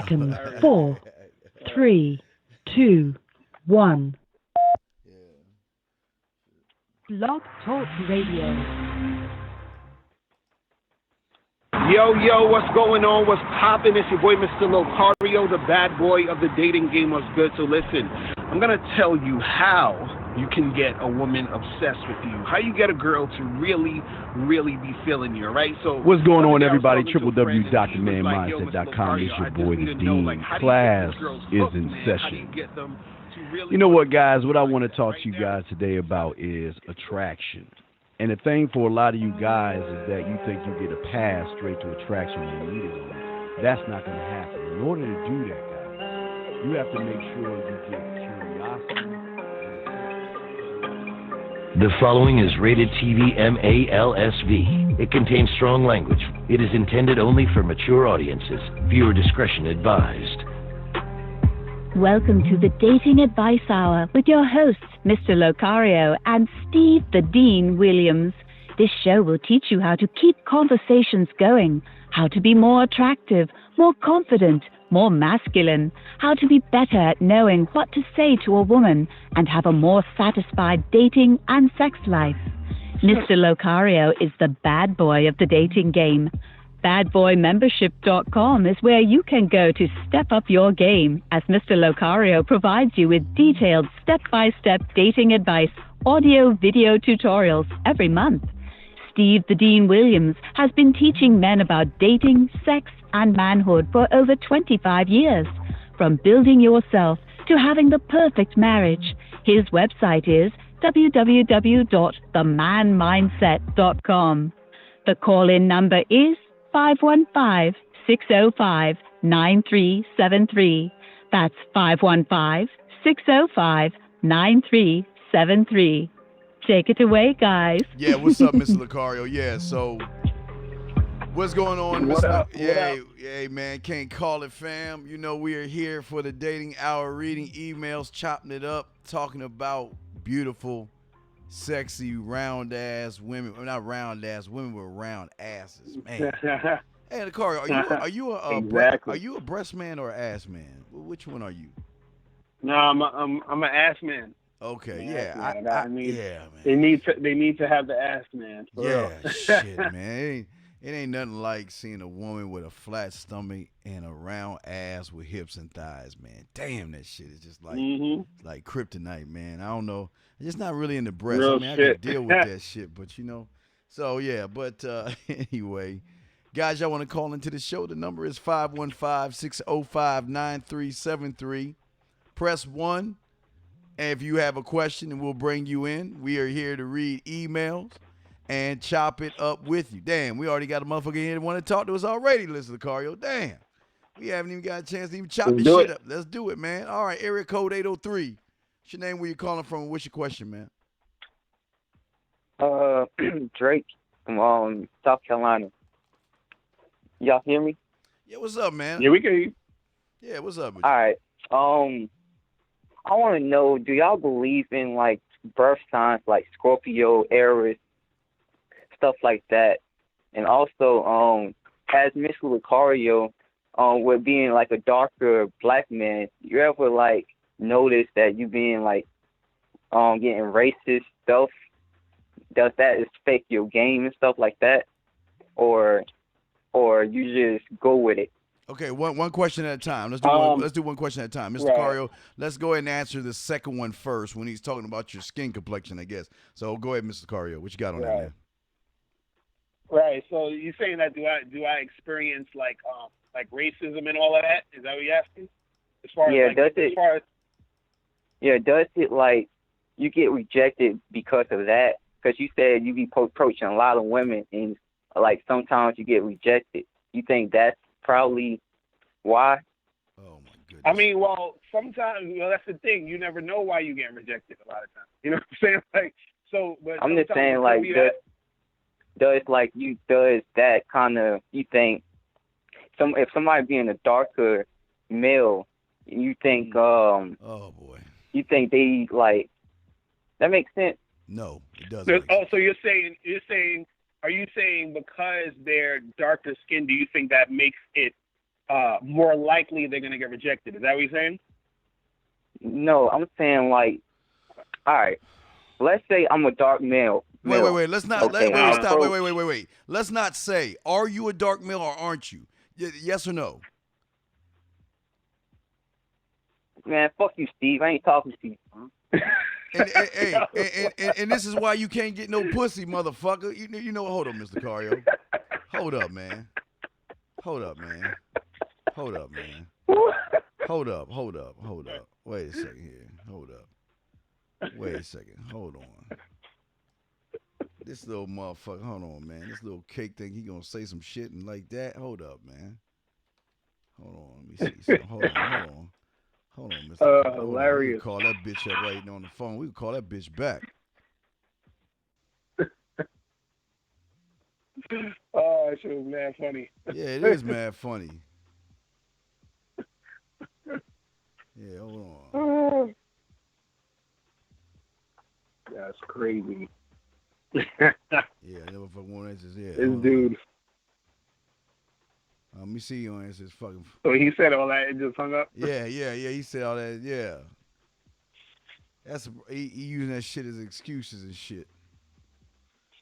seconds. 4, 3, 2, 1. Blog Talk Radio. Yo, what's going on? What's poppin'? It's your boy, Mr. Locario, the bad boy of the dating game. What's good? So listen, I'm going to tell you how you can get a woman obsessed with you. How you get a girl to really be feeling you, right? So what's going on, everybody? www.themanmindset.com. It's your boy, the Dean. Class is in session. You know what, guys? What I want to talk to you guys today about is attraction. And the thing for a lot of you guys is that you think you get a pass straight to attraction immediately. That's not going to happen. In order to do that, guys, you have to make sure you get curiosity. The following is rated TV MALSV. It contains strong language. It is intended only for mature audiences. Viewer discretion advised. Welcome to the Dating Advice Hour with your hosts, Mr. Locario and Steve the Dean Williams. This show will teach you how to keep conversations going, how to be more attractive, more confident, more masculine, how to be better at knowing what to say to a woman, and have a more satisfied dating and sex life. Mr. Locario is the bad boy of the dating game. BadBoyMembership.com is where you can go to step up your game, as Mr. Locario provides you with detailed step-by-step dating advice, audio-video tutorials every month. Steve the Dean Williams has been teaching men about dating, sex, and manhood for over 25 years. From building yourself to having the perfect marriage, his website is www.themanmindset.com. The call-in number is 515-605-9373. That's 515-605-9373. Take it away, guys. Yeah, what's up, Mr. Locario? Yeah, so what's going on, Mr. Yeah, man, can't call it, fam. You know, we are here for the dating hour, reading emails, chopping it up, talking about beautiful, sexy, round-ass women. Well, not round-ass women with round asses, man. Hey, Locario, are you a breast man or an ass man? Which one are you? No, I'm an ass man. Okay, yeah, man. They need to have the ass man. Yeah, shit, man. It ain't nothing like seeing a woman with a flat stomach and a round ass with hips and thighs, man. Damn, that shit is just like like kryptonite, man. I don't know. I'm just not really in the breast. Real I shit. can deal with that shit, but you know. So yeah, but anyway, guys, y'all want to call into the show? The number is 515-605-9373. Press 1. And if you have a question, and we'll bring you in. We are here to read emails and chop it up with you. Damn, we already got a motherfucker here that want to talk to us already, Mr. Locario. Damn. We haven't even got a chance to even chop this shit up. Let's do it, man. All right, area code 803. What's your name, where you calling from, and what's your question, man? Drake from South Carolina. Y'all hear me? Yeah, what's up, man? Yeah, we can hear you. Yeah, what's up with you? All right. I want to know, do y'all believe in, like, birth signs like Scorpio, Aries, stuff like that? And also, as Mr. Locario, with being, like, a darker black man, you ever, like, notice that you being, like, getting racist stuff? Does that affect your game and stuff like that? Or you just go with it? Okay, one question at a time. Let's do one question at a time. Mr. Locario, let's go ahead and answer the second one first when he's talking about your skin complexion, I guess. So go ahead, Mr. Locario. What you got on that, man? Right. So you're saying that do I experience like racism and all of that? Is that what you're asking? As far as does it like you get rejected because of that? Because you said you be approaching a lot of women and like sometimes you get rejected. You think that's probably why? Oh my goodness. I mean, well, sometimes, that's the thing. You never know why you get rejected a lot of times. You know what I'm saying? Like, so, but I'm just saying, like, does that kind of, you think, if somebody being a darker male, you think, oh boy, you think they like that makes sense? No, it doesn't. So are you saying because they're darker skinned, do you think that makes it more likely they're gonna get rejected. Is that what you're saying? No, I'm saying like, all right, let's say I'm a dark male. Wait. Let's not. Okay, Stop. Wait. Let's not say, are you a dark male or aren't you? Yes or no? Man, fuck you, Steve. I ain't talking to you. And this is why you can't get no pussy, motherfucker. You know. Hold up, Mr. Cario. Hold up, man. Hold up. Wait a second here. Hold up. Wait a second. Hold on. This little motherfucker. Hold on, man. This little cake thing. He gonna say some shit and like that. Hold up, man. Hold on. Let me see. Hold on. Hold on, Mr. Hilarious. We can call that bitch up right now on the phone. We can call that bitch back. Oh, that shit was mad funny. Yeah, it is mad funny. Yeah, hold on. That's crazy. Yeah, I never fucking want answers. Yeah, this dude. Let me see you on answers. Fucking. So he said all that and just hung up. Yeah. He said all that. Yeah. That's he using that shit as excuses and shit.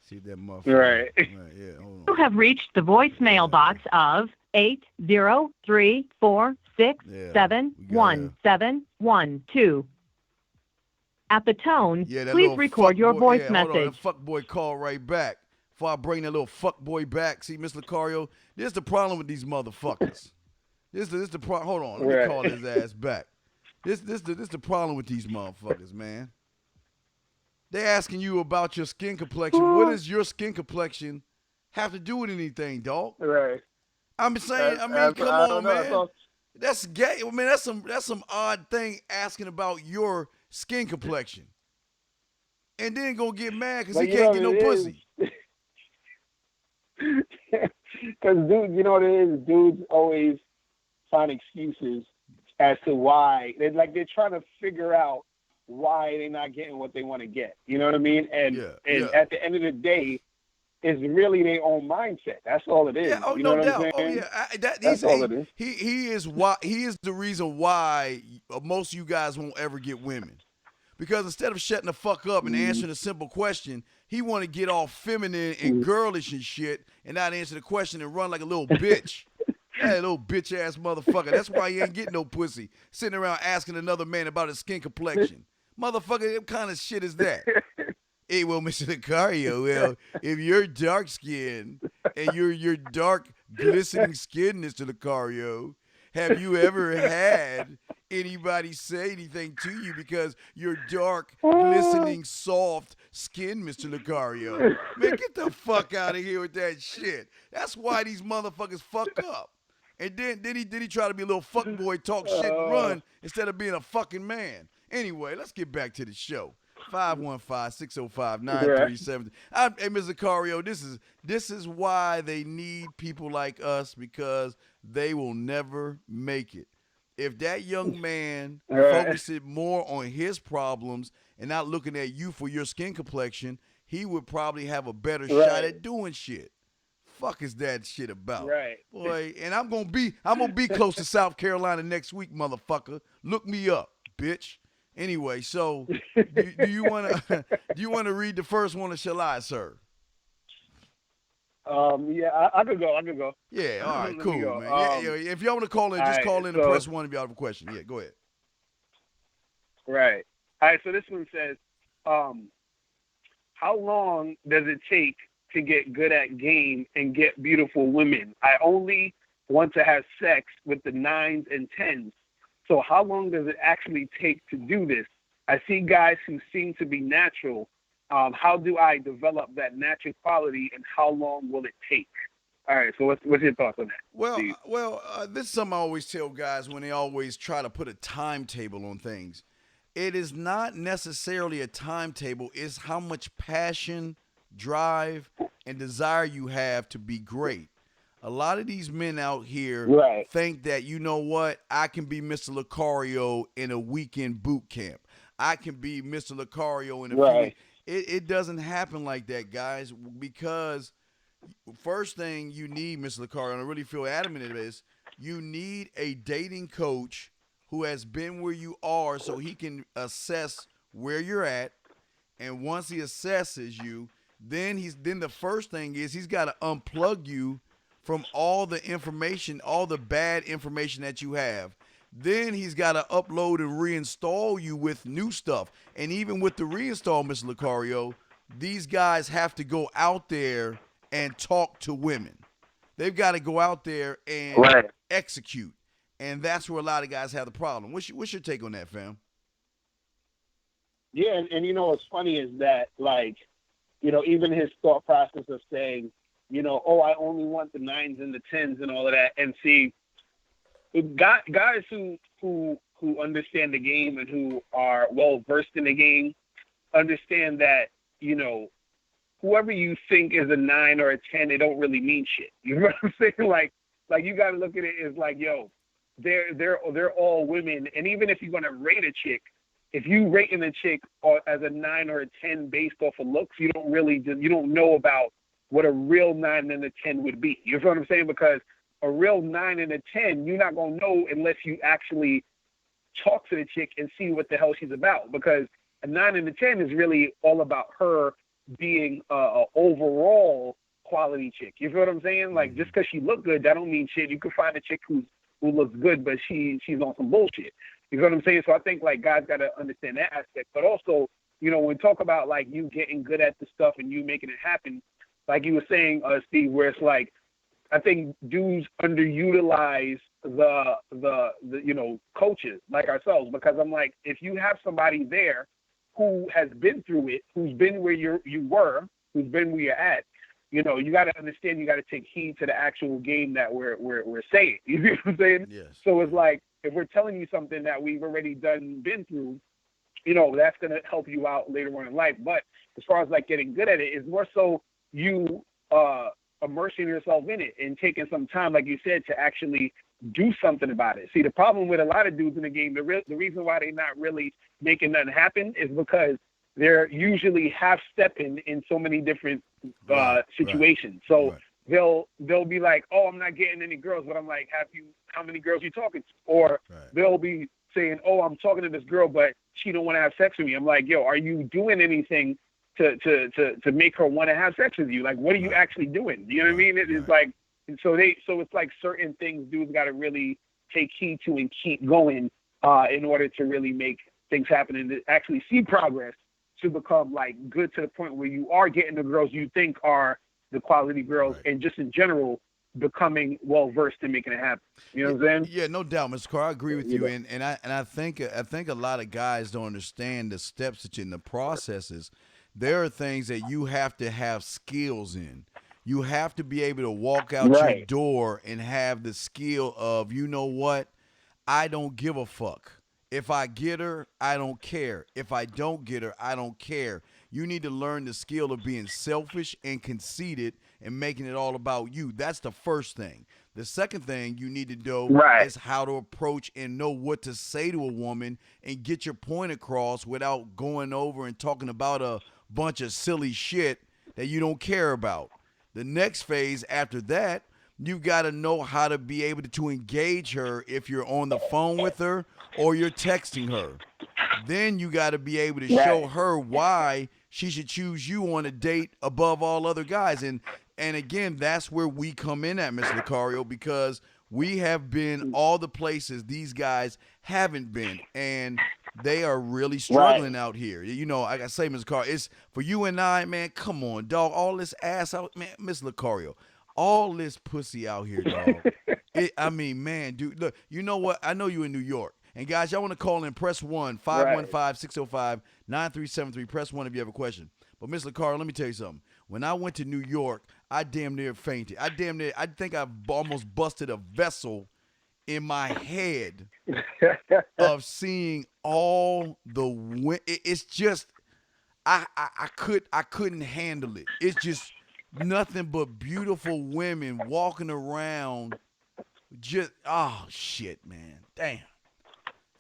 See that motherfucker. Right. Yeah. Hold on. You have reached the voicemail box of 80346717112. At the tone, please record your voice message. Hold on, that fuckboy call right back. Before I bring that little fuckboy back. See, Mr. Lucario, this is the problem with these motherfuckers. This the problem. Hold on, let me call his ass back. This the problem with these motherfuckers, man. They asking you about your skin complexion. What does your skin complexion have to do with anything, dog? Right. I'm saying, come on, man. That's gay. I mean, that's some odd thing asking about your skin complexion. And then go get mad because he can't get no pussy. Because dude, you know what it is? Dudes always find excuses as to why. They're trying to figure out why they're not getting what they want to get. You know what I mean? And at the end of the day, it's really their own mindset. That's all it is. Yeah, you know no doubt. What I'm saying? That's all it is. He is the reason why most of you guys won't ever get women. Because instead of shutting the fuck up and answering a simple question, he want to get all feminine and girlish and shit and not answer the question and run like a little bitch. That little bitch ass motherfucker. That's why he ain't getting no pussy. Sitting around asking another man about his skin complexion. Motherfucker, what kind of shit is that? Hey, well, Mr. Lucario, well, if you're dark skinned and you're dark glistening skin, Mr. Lucario, have you ever had anybody say anything to you because you're dark, glistening, soft skin, Mr. Lucario? Man, get the fuck out of here with that shit. That's why these motherfuckers fuck up. And then he try to be a little fuckboy, talk shit and run instead of being a fucking man. Anyway, let's get back to the show. 515-605-9370. Hey, Mr. Lucario, this is why they need people like us, because they will never make it. If that young man focused more on his problems and not looking at you for your skin complexion, he would probably have a better shot at doing shit. Fuck is that shit about? Right. Boy, and I'm gonna be close to South Carolina next week, motherfucker. Look me up, bitch. Anyway, so do you wanna read the first one or shall I, sir? Yeah, I could go. Yeah, all right, cool, man. Yeah. If y'all want to call in, just call in and press 1 if y'all have a question. Yeah, go ahead. Right. All right, so this one says, how long does it take to get good at game and get beautiful women? I only want to have sex with the 9s and 10s. So how long does it actually take to do this? I see guys who seem to be natural. How do I develop that natural quality, and how long will it take? All right, so what's your thoughts on that? Well, this is something I always tell guys when they always try to put a timetable on things. It is not necessarily a timetable. It's how much passion, drive, and desire you have to be great. A lot of these men out here think that, you know what, I can be Mr. Lucario in a weekend boot camp. I can be Mr. Lucario in a few. It doesn't happen like that, guys, because first thing you need, Mr. Lucario, and I really feel adamant of this, you need a dating coach who has been where you are so he can assess where you're at. And once he assesses you, then the first thing is he's got to unplug you from all the information, all the bad information that you have. Then he's got to upload and reinstall you with new stuff. And even with the reinstall, Mr. Lucario, these guys have to go out there and talk to women. They've got to go out there and execute. And that's where a lot of guys have the problem. What's your take on that, fam? Yeah, and you know what's funny is that, like, you know, even his thought process of saying, you know, oh, I only want the 9s and the 10s and all of that. And see, guys who understand the game and who are well versed in the game understand that, you know, whoever you think is a 9 or a 10, it don't really mean shit. You know what I'm saying? Like you got to look at it as like, yo, they're all women, and even if you're gonna rate a chick, if you rating a chick as a 9 or a 10 based off of looks, you don't know about what a real 9 and a 10 would be. You know what I'm saying? Because a real 9 and a 10, you're not gonna know unless you actually talk to the chick and see what the hell she's about. Because a 9 and a 10 is really all about her being a overall quality chick. You feel what I'm saying? Like, just because she look good, that don't mean shit. You could find a chick who looks good, but she's on some bullshit. You know what I'm saying? So I think, like, guys got to understand that aspect. But also, you know, when we talk about, like, you getting good at the stuff and you making it happen, like you were saying, Steve, where it's like, I think dudes underutilize the you know, coaches like ourselves, because I'm like, if you have somebody there who has been through it, who's been where you were, who's been where you're at, you know, you got to understand, you got to take heed to the actual game that we're saying. You know what I'm saying? Yes. So it's like, if we're telling you something that we've already been through, you know, that's going to help you out later on in life. But as far as like getting good at it, it's more so you immersing yourself in it and taking some time, like you said, to actually do something about it. See, the problem with a lot of dudes in the game, the reason why they're not really making nothing happen is because they're usually half-stepping in so many different situations. So they'll be like, oh, I'm not getting any girls, but I'm like, how many girls you talking to? Or they'll be saying, oh, I'm talking to this girl, but she don't want to have sex with me. I'm like, yo, are you doing anything to make her want to have sex with you? Like, what are you actually doing? You know what I mean? It's like, and so it's like certain things dudes got to really take heed to and keep going in order to really make things happen and to actually see progress, to become like good to the point where you are getting the girls you think are the quality girls, and just in general becoming well versed in making it happen. You know what I'm saying? Yeah, no doubt, Mr. Carr. I agree with you, and I think a lot of guys don't understand the steps that you're in, the processes. There are things that you have to have skills in. You have to be able to walk out your door and have the skill of, you know what, I don't give a fuck. If I get her, I don't care. If I don't get her, I don't care. You need to learn the skill of being selfish and conceited and making it all about you. That's the first thing. The second thing you need to know is how to approach and know what to say to a woman and get your point across without going over and talking about a bunch of silly shit that you don't care about. The next phase after that, you've got to know how to be able to engage her if you're on the phone with her or you're texting her. Then you got to be able to show her why she should choose you on a date above all other guys. And again, that's where we come in at, Mr. Lucario, because we have been all the places these guys haven't been, and they are really struggling out here. You know, like I say, Mr. Lucario, it's for you and I, man, come on, dog, all this ass out, man, Mr. Lucario, all this pussy out here, dog. I mean, man, dude, look, you know what? I know you in New York. And, guys, y'all want to call in, press 1, 515-605-9373. Press 1 if you have a question. But, Mr. Lucario, let me tell you something. When I went to New York, I damn near fainted. I think I almost busted a vessel in my head of seeing all the it's just I couldn't handle it. It's just nothing but beautiful women walking around. Just shit, man. Damn.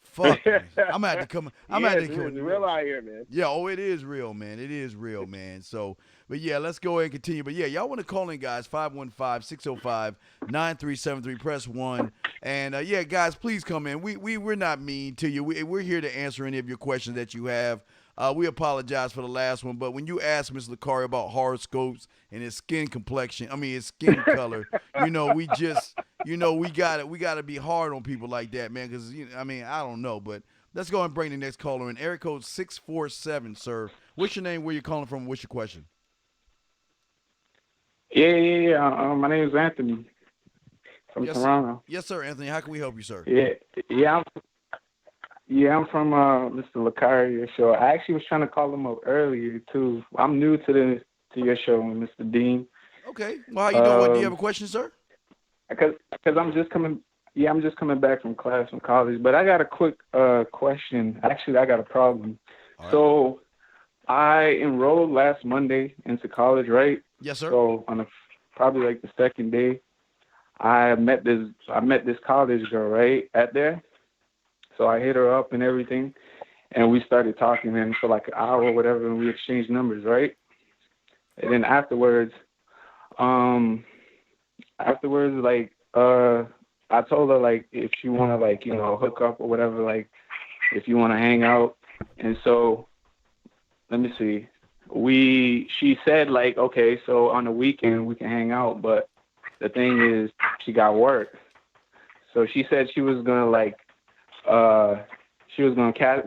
Fuck. Man. I'm gonna have to come. I'm gonna have to come. It's real out here, man. Yeah. Oh, it is real, man. It is real, man. So, But yeah, let's go ahead and continue. But yeah, y'all want to call in, guys, 515-605-9373, press 1. And yeah, guys, please come in. We're not mean to you. We're here to answer any of your questions that you have. We apologize for the last one, but when you ask Mr. Lucario about horoscopes and his skin complexion, his skin color, we just, we gotta be hard on people like that, man, because, I don't know, but let's go and bring the next caller in. Area code 647, sir. What's your name, where you're calling from, what's your question? Yeah. My name is Anthony from Toronto. Yes, sir, Anthony. How can we help you, sir? I'm from Mr. Lucario show. I actually was trying to call him up earlier too. I'm new to your show, Mr. Dean. Okay. Well, how you doing? Do you have a question, sir? Because I'm just coming. Yeah, I'm just coming back from class from college. But I got a quick question. Actually, I got a problem. All right. So I enrolled last Monday into college, right? Yes, sir. So on probably like the second day, I met this college girl, right, at there. So I hit her up and everything, and we started talking, and for like an hour or whatever, and we exchanged numbers, right? And then afterwards, like, I told her, like, if she want to, like, hook up or whatever, like, if you want to hang out. And so, let me see. She said, like, okay, so on the weekend we can hang out, but the thing is, she got work. So she said she was going to, like,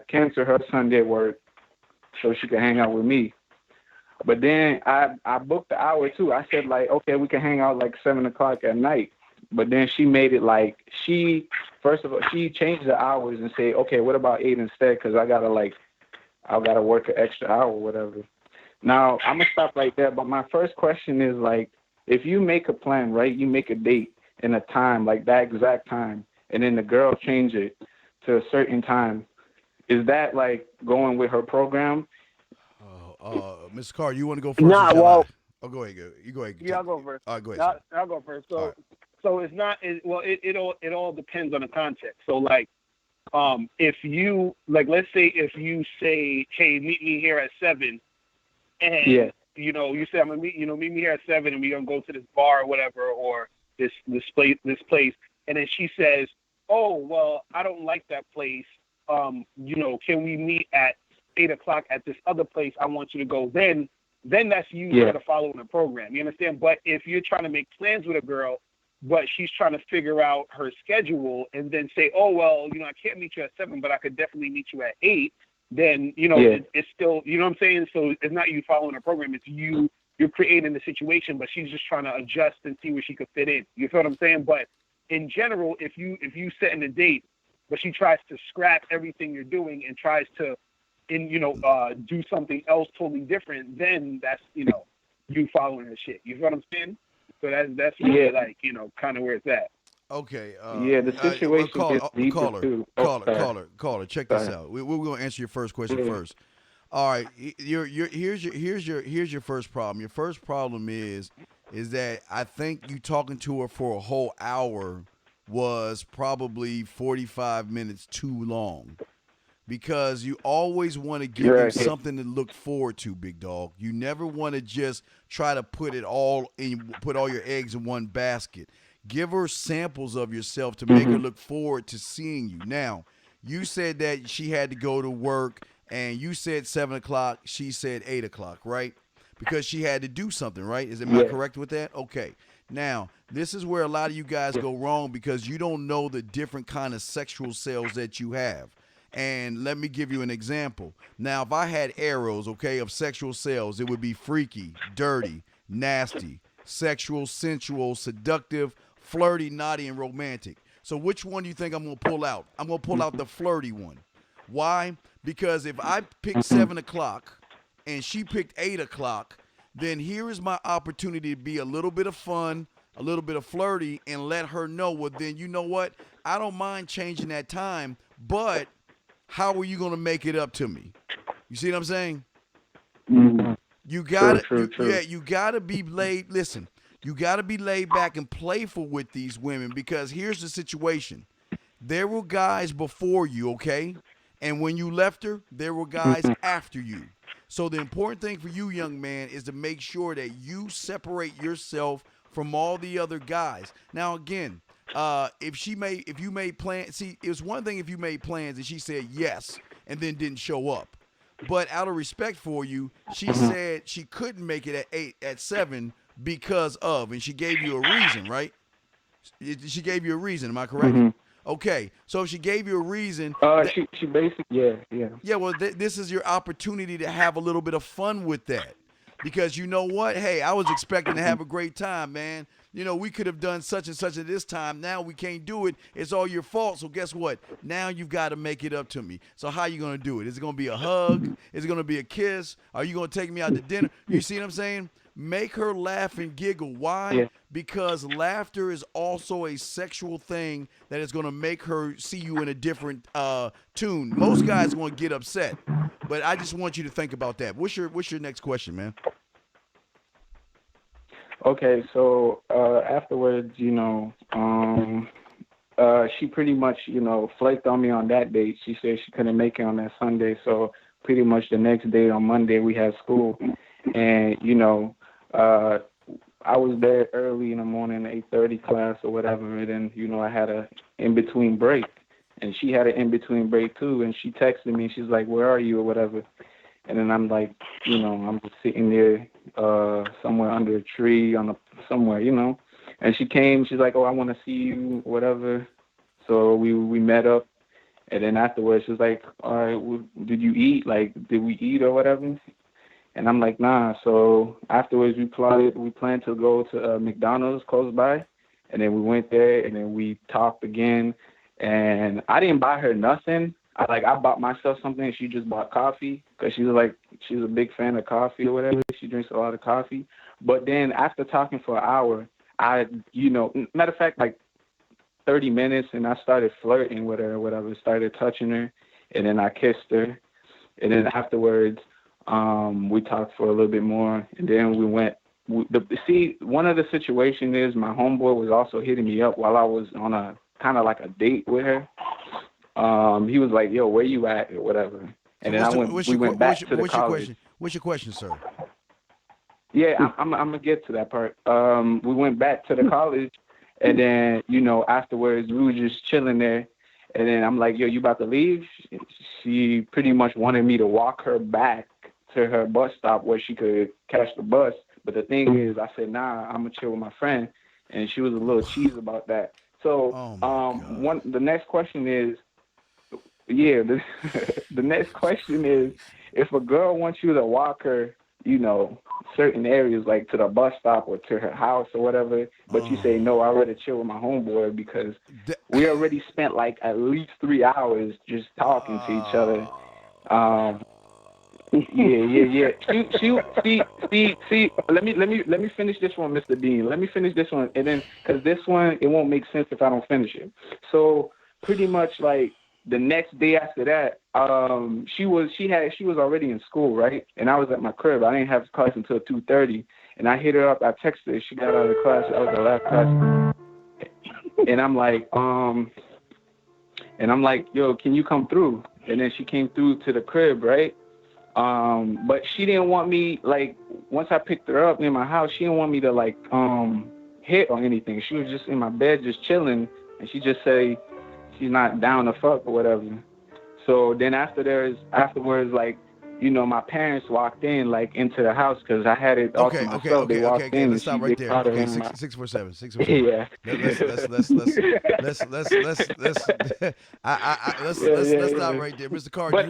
cancel her Sunday work so she could hang out with me. But then I booked the hour too. I said, like, okay, we can hang out like 7 o'clock at night. But then she made it like she changed the hours and said, okay, what about 8 instead? Because I gotta work an extra hour or whatever. Now I'm gonna stop right there. But my first question is, like, if you make a plan, right? You make a date and a time, like that exact time, and then the girl change it to a certain time, is that like going with her program? Mr. Carr, you want to go first? Nah, well, go ahead. You go ahead. Yeah, I'll go first. All right, go ahead. I'll go first. So, All right. so it's not. It all depends on the context. So, like, if you let's say if you say, hey, meet me here at 7, and you say I'm gonna meet me here at 7, and we're gonna go to this bar or whatever, or this place, and then she says, oh, well, I don't like that place. Can we meet at 8 o'clock at this other place? I want you to go. Then that's you sort of following the program. You understand? But if you're trying to make plans with a girl, but she's trying to figure out her schedule and then say, oh, well, I can't meet you at 7, but I could definitely meet you at 8, then, it's still, you know what I'm saying? So it's not you following the program. It's you're creating the situation, but she's just trying to adjust and see where she could fit in. You feel what I'm saying? But in general, if you set in a date, but she tries to scrap everything you're doing and tries to, do something else totally different, then that's, you following her shit. You feel what I'm saying? So that's really like, kind of where it's at. Okay. The situation gets deeper too. Caller, check this out. We're going to answer your first question first. All right. Here's your first problem. Your first problem is that I think you talking to her for a whole hour was probably 45 minutes too long, because you always want to give them something to look forward to, big dog. You never want to just try to put all your eggs in one basket. Give her samples of yourself to make her look forward to seeing you. Now, you said that she had to go to work, and you said 7 o'clock. She said 8 o'clock, right? Because she had to do something, right? Am I correct with that? Okay. Now, this is where a lot of you guys go wrong, because you don't know the different kind of sexual cells that you have. And let me give you an example. Now, if I had arrows, of sexual cells, it would be freaky, dirty, nasty, sexual, sensual, seductive, flirty, naughty, and romantic. So which one do you think I'm going to pull out? I'm going to pull out the flirty one. Why? Because if I picked 7 o'clock and she picked 8 o'clock, then here is my opportunity to be a little bit of fun, a little bit of flirty, and let her know, well, then you know what? I don't mind changing that time, but how are you going to make it up to me? You see what I'm saying? You gotta be laid. Listen, you gotta be laid back and playful with these women, because here's the situation. There were guys before you, okay? And when you left her, there were guys after you. So the important thing for you, young man, is to make sure that you separate yourself from all the other guys. Now, again, if you made plans, see, it was one thing if you made plans and she said yes and then didn't show up. But out of respect for you, she said she couldn't make it at 7 because of, and she gave you a reason, right? She gave you a reason. Am I correct? Okay. So if she gave you a reason, she basically, yeah. Yeah. Well, this is your opportunity to have a little bit of fun with that, because you know what? Hey, I was expecting to have a great time, man. You know, we could have done such and such at this time. Now we can't do it. It's all your fault. So guess what? Now you've got to make it up to me. So how you going to do it? Is it going to be a hug? Is it going to be a kiss? Are you going to take me out to dinner? You see what I'm saying? Make her laugh and giggle. Why? Yeah. Because laughter is also a sexual thing that is going to make her see you in a different tune. Most guys are going to get upset, but I just want you to think about that. What's your next question, man? Okay, so afterwards, she pretty much, flaked on me on that date. She said she couldn't make it on that Sunday, so pretty much the next day on Monday we had school, and I was there early in the morning, 8:30 class or whatever, and then I had a in between break, and she had an in between break too, and she texted me. She's like, "Where are you?" or whatever. And then I'm like, I'm just sitting there somewhere under a tree somewhere, And she came. She's like, "Oh, I want to see you," whatever. So we met up, and then afterwards, she's like, "All right, well, did you eat? Like, did we eat or whatever?" And I'm like, "Nah." So afterwards, we planned to go to McDonald's close by, and then we went there, and then we talked again. And I didn't buy her nothing. I bought myself something, and she just bought coffee because she's a big fan of coffee or whatever. She drinks a lot of coffee. But then after talking for an hour, matter of fact, like 30 minutes, and I started flirting with her or whatever, started touching her, and then I kissed her. And then afterwards, we talked for a little bit more, and then we went. One of the situations is my homeboy was also hitting me up while I was on a kind of like a date with her. He was like, "Yo, where you at?" or whatever. And then we went back to the college. What's your question, sir? Yeah, I'm gonna get to that part. We went back to the college, and then afterwards we were just chilling there, and then I'm like, "Yo, you about to leave?" She pretty much wanted me to walk her back to her bus stop where she could catch the bus. But the thing is, I said, "Nah, I'm gonna chill with my friend," and she was a little cheese about that. So the next question is. Yeah, the next question is, if a girl wants you to walk her, certain areas like to the bus stop or to her house or whatever, but you say, "No, I'd rather chill with my homeboy because we already spent like at least 3 hours just talking to each other." Yeah. See. Let me finish this one, Mr. Dean. Let me finish this one, and then because this one it won't make sense if I don't finish it. So pretty much like. The next day after that, she was already in school, right? And I was at my crib. I didn't have class until 2:30, and I hit her up. I texted her. She got out of the class. I was the last class, and I'm like, "Yo, can you come through?" And then she came through to the crib, right? But she didn't want me once I picked her up in my house. She didn't want me to hit or anything. She was just in my bed, just chilling, and she just said. She's not down to fuck or whatever. So then afterwards, my parents walked in into the house because I had it all to myself. They walked in. Let's stop right there. Okay, 647. Yeah. Let's stop right there, Mr. Carr. Wait.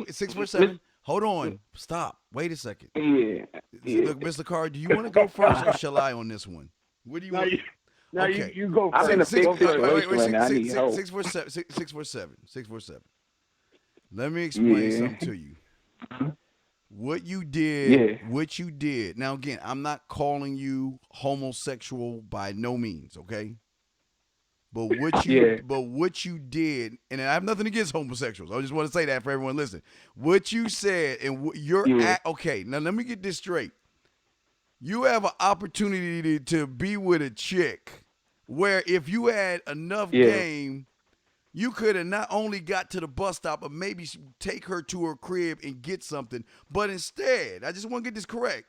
647. Hold on. Stop. Wait a second. Yeah. Look, Mr. Carr, do you want to go first or shall I on this one? What do you want? Now okay. you go. I'm in a big situation. 647. Let me explain something to you. What you did. Now again, I'm not calling you homosexual by no means, okay? But what you did, and I have nothing against homosexuals. I just want to say that for everyone listening. What you said and okay. Now let me get this straight. You have an opportunity to be with a chick where if you had enough game, you could have not only got to the bus stop, but maybe take her to her crib and get something. But instead, I just want to get this correct.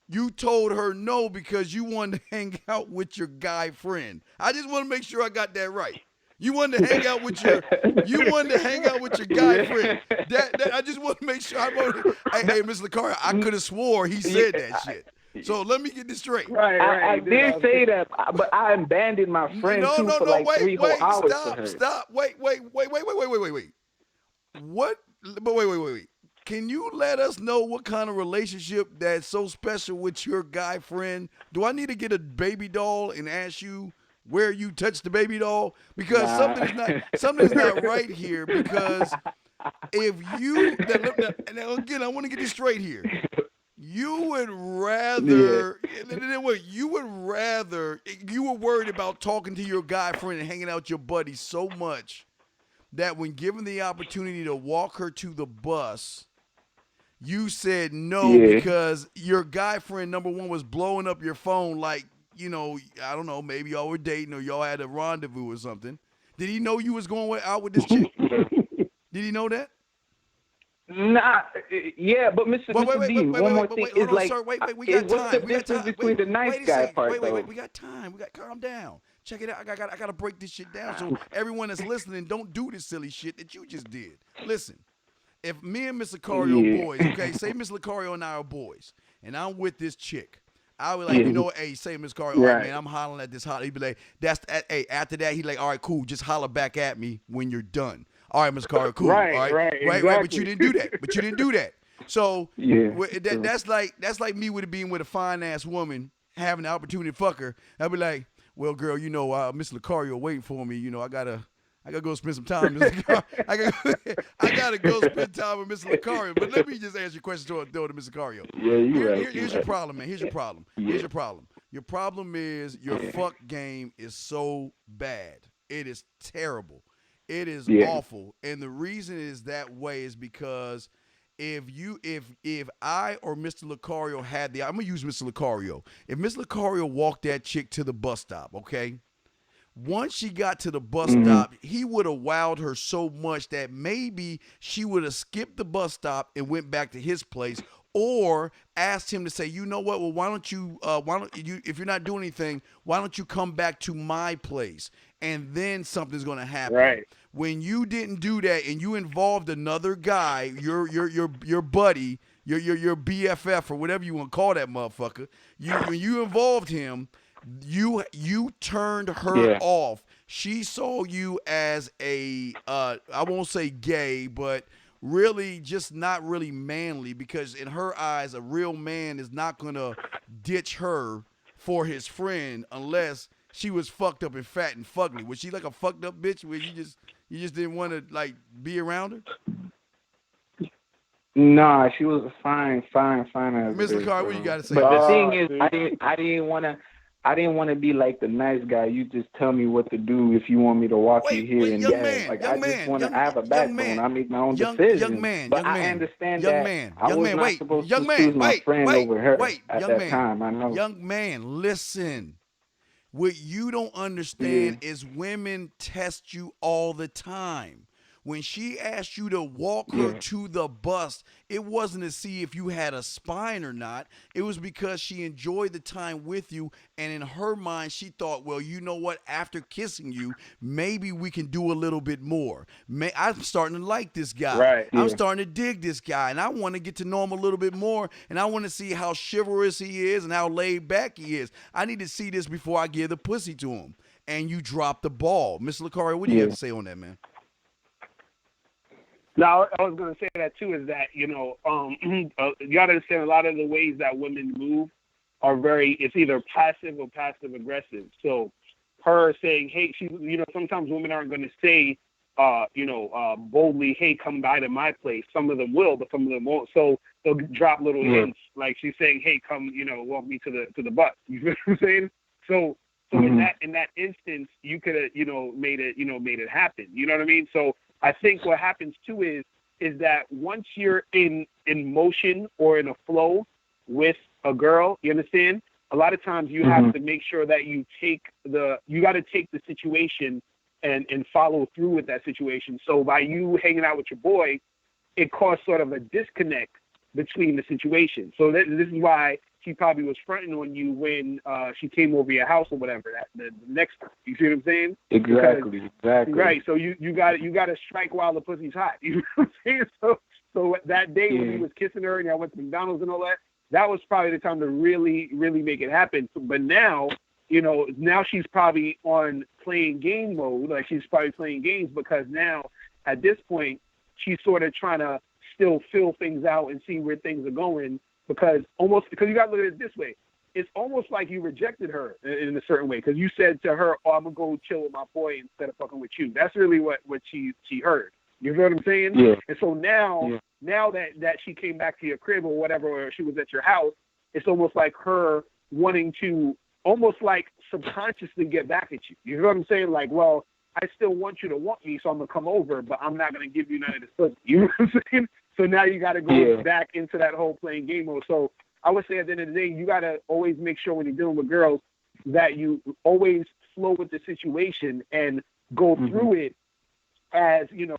You told her no because you wanted to hang out with your guy friend. I just want to make sure I got that right. You wanted to hang out with your guy friend. That I just want to make sure. Hey, Mr. Lucario, I could have swore he said that shit. So let me get this straight. Right. I did say that, but I abandoned my friend for like 3 whole hours. Stop. Wait. What? But wait. Can you let us know what kind of relationship that's so special with your guy friend? Do I need to get a baby doll and ask you where you touched the baby doll? Because something's not right here. Because if you, and again, I want to get this straight here. You would rather, you were worried about talking to your guy friend and hanging out with your buddy so much that when given the opportunity to walk her to the bus, you said no because your guy friend, number one, was blowing up your phone like, I don't know, maybe y'all were dating or y'all had a rendezvous or something. Did he know you was going out with this chick? Did he know that? Nah, yeah, but Mr. Dean, one more thing is like, sir, we got time. What's the difference between the nice guy part, though? Wait, we got time. Calm down. Check it out. I got to break this shit down so everyone that's listening don't do this silly shit that you just did. Listen, if me and Mr. Lucario boys, okay, say Mr. Lucario and I are boys, and I'm with this chick, I would like, hey, say Mr. Lucario, all right, man, I'm hollering at this holler. He'd be like, after that, he'd like, all right, cool, just holler back at me when you're done. All right, Mr. Carter, cool. Right, all right, exactly. But you didn't do that. So that's like me with it being with a fine ass woman having the opportunity to fuck her. I'd be like, well, girl, Mr. Lucario waiting for me. I gotta go spend some time. I gotta go spend time with Mr. Lucario. But let me just ask you a question to Mr. Lucario. Yeah, you're right. Here's your problem, man. Here's your problem. Your problem is your fuck game is so bad. It is terrible. It is awful. And the reason it is that way is because if I or Mr. Lucario had I'm going to use Mr. Lucario. If Mr. Lucario walked that chick to the bus stop, okay? Once she got to the bus stop, he would have wowed her so much that maybe she would have skipped the bus stop and went back to his place, or asked him to say, you know what? Well, why don't you, if you're not doing anything, why don't you come back to my place? And then something's going to happen. Right. When you didn't do that and you involved another guy, your buddy, your BFF or whatever you want to call that motherfucker, when you involved him, you turned her off. She saw you as a I won't say gay, but really just not really manly, because in her eyes, a real man is not gonna ditch her for his friend unless she was fucked up and fat and fugly. Was she like a fucked up bitch where you just didn't want to like be around her? Nah, she was a fine ass Mr. Carr, what you gotta say? But the thing is, I didn't want to be like the nice guy. You just tell me what to do if you want me to walk you here and there. I have a backbone. I make my own decisions. I understand that I was not supposed to choose my friend over her at that time. I know. Young man, listen. What you don't understand is women test you all the time. When she asked you to walk her to the bus, it wasn't to see if you had a spine or not. It was because she enjoyed the time with you, and in her mind, she thought, well, you know what? After kissing you, maybe we can do a little bit more. I'm starting to like this guy. Right. I'm starting to dig this guy, and I want to get to know him a little bit more, and I want to see how chivalrous he is and how laid back he is. I need to see this before I give the pussy to him. And you drop the ball. Mr. Lucario, what do you have to say on that, man? Now, I was going to say that too, is that, you got to understand a lot of the ways that women move are it's either passive or passive aggressive. So her saying, hey, sometimes women aren't going to say, boldly, hey, come by to my place. Some of them will, but some of them won't. So they'll drop little hints, like she's saying, hey, come, walk me to the bus. You know what I'm saying? So in that instance, you could have, made it happen. You know what I mean? So I think what happens too is that once you're in motion or in a flow with a girl, you understand? A lot of times you have to make sure that you got to take the situation and follow through with that situation. So by you hanging out with your boy, it caused sort of a disconnect between the situation. So this is why she probably was fronting on you when she came over your house or whatever the next time. You see what I'm saying? Exactly. Right. So you got to strike while the pussy's hot. You know what I'm saying? So that day when he was kissing her and y'all went to McDonald's and all that, that was probably the time to really, really make it happen. But now, now she's probably on playing game mode. Like she's probably playing games because now at this point she's sort of trying to still fill things out and see where things are going because you got to look at it this way. It's almost like you rejected her in a certain way because you said to her, "Oh, I'm gonna go chill with my boy instead of fucking with you." That's really what she heard. You know what I'm saying? Yeah. And so now that she came back to your crib or whatever, or she was at your house, it's almost like her wanting to almost like subconsciously get back at you. You know what I'm saying? Like, well, I still want you to want me, so I'm gonna come over, but I'm not gonna give you none of this pussy. You know what I'm saying? So now you got to go back into that whole playing game mode. So I would say at the end of the day, you got to always make sure when you're dealing with girls that you always flow with the situation and go through it as you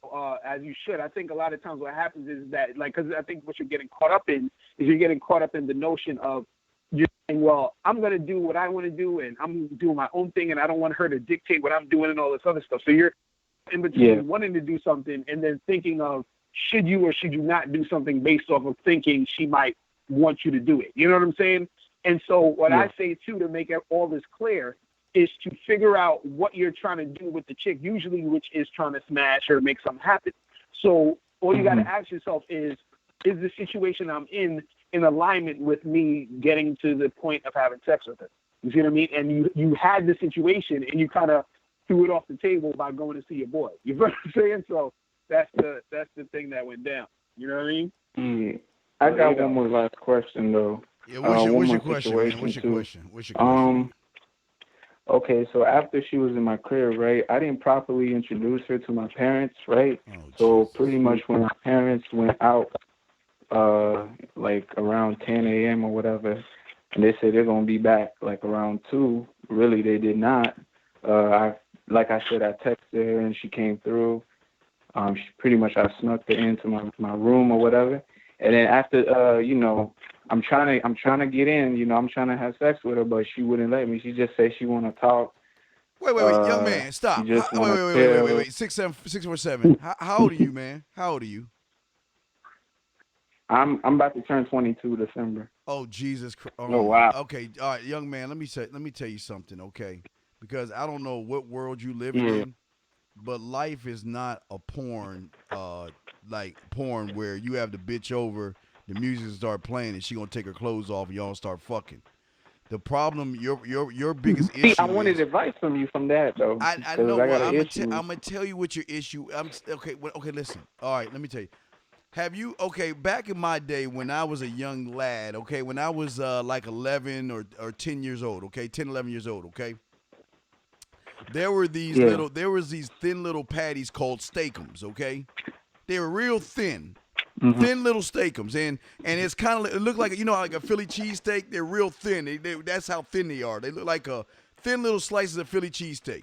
should. I think a lot of times what happens is that, like, because I think what you're getting caught up in is you're getting caught up in the notion of you're saying, well, I'm going to do what I want to do and I'm doing my own thing and I don't want her to dictate what I'm doing and all this other stuff. So you're in between wanting to do something and then thinking of should you or should you not do something based off of thinking she might want you to do it. You know what I'm saying? And so what I say, too, to make all this clear is to figure out what you're trying to do with the chick, usually which is trying to smash or make something happen. So all you got to ask yourself is the situation I'm in alignment with me getting to the point of having sex with her? You see what I mean? And you had the situation and you kind of threw it off the table by going to see your boy. You know what I'm saying? So that's the thing that went down. You know what I mean? Yeah. I got one more last question though. Yeah, what's your question, man? What's your question? Okay, so after she was in my crib, right, I didn't properly introduce her to my parents, right? So pretty much when my parents went out, like around 10 a.m. or whatever, and they said they're going to be back like around 2, really they did not. I texted her and she came through. I snuck her into my room or whatever. And then after, I'm trying to get in, I'm trying to have sex with her, but she wouldn't let me. She just said she want to talk. Wait, young man, stop. Wait. 647. How old are you, man? How old are you? I'm about to turn 22 December. Oh, Jesus Christ. Oh, wow. Okay, all right, young man, let me tell you something, okay? Because I don't know what world you live in, but life is not a porn, like porn where you have the bitch over, the music start playing, and she gonna take her clothes off, and y'all start fucking. The problem, your biggest issue. I wanted advice from you from that though. I know. I'm gonna tell you what your issue. Okay. Listen. All right. Let me tell you. Have you back in my day when I was a young lad, when I was like 11 or 10 years old, 10, 11 years old, there were these these thin little patties called steakums, They were real thin. Thin little steakums, and it's kind of, it looked like, like a Philly cheesesteak. They're real thin. That's how thin they are. They look like a thin little slices of Philly cheesesteak.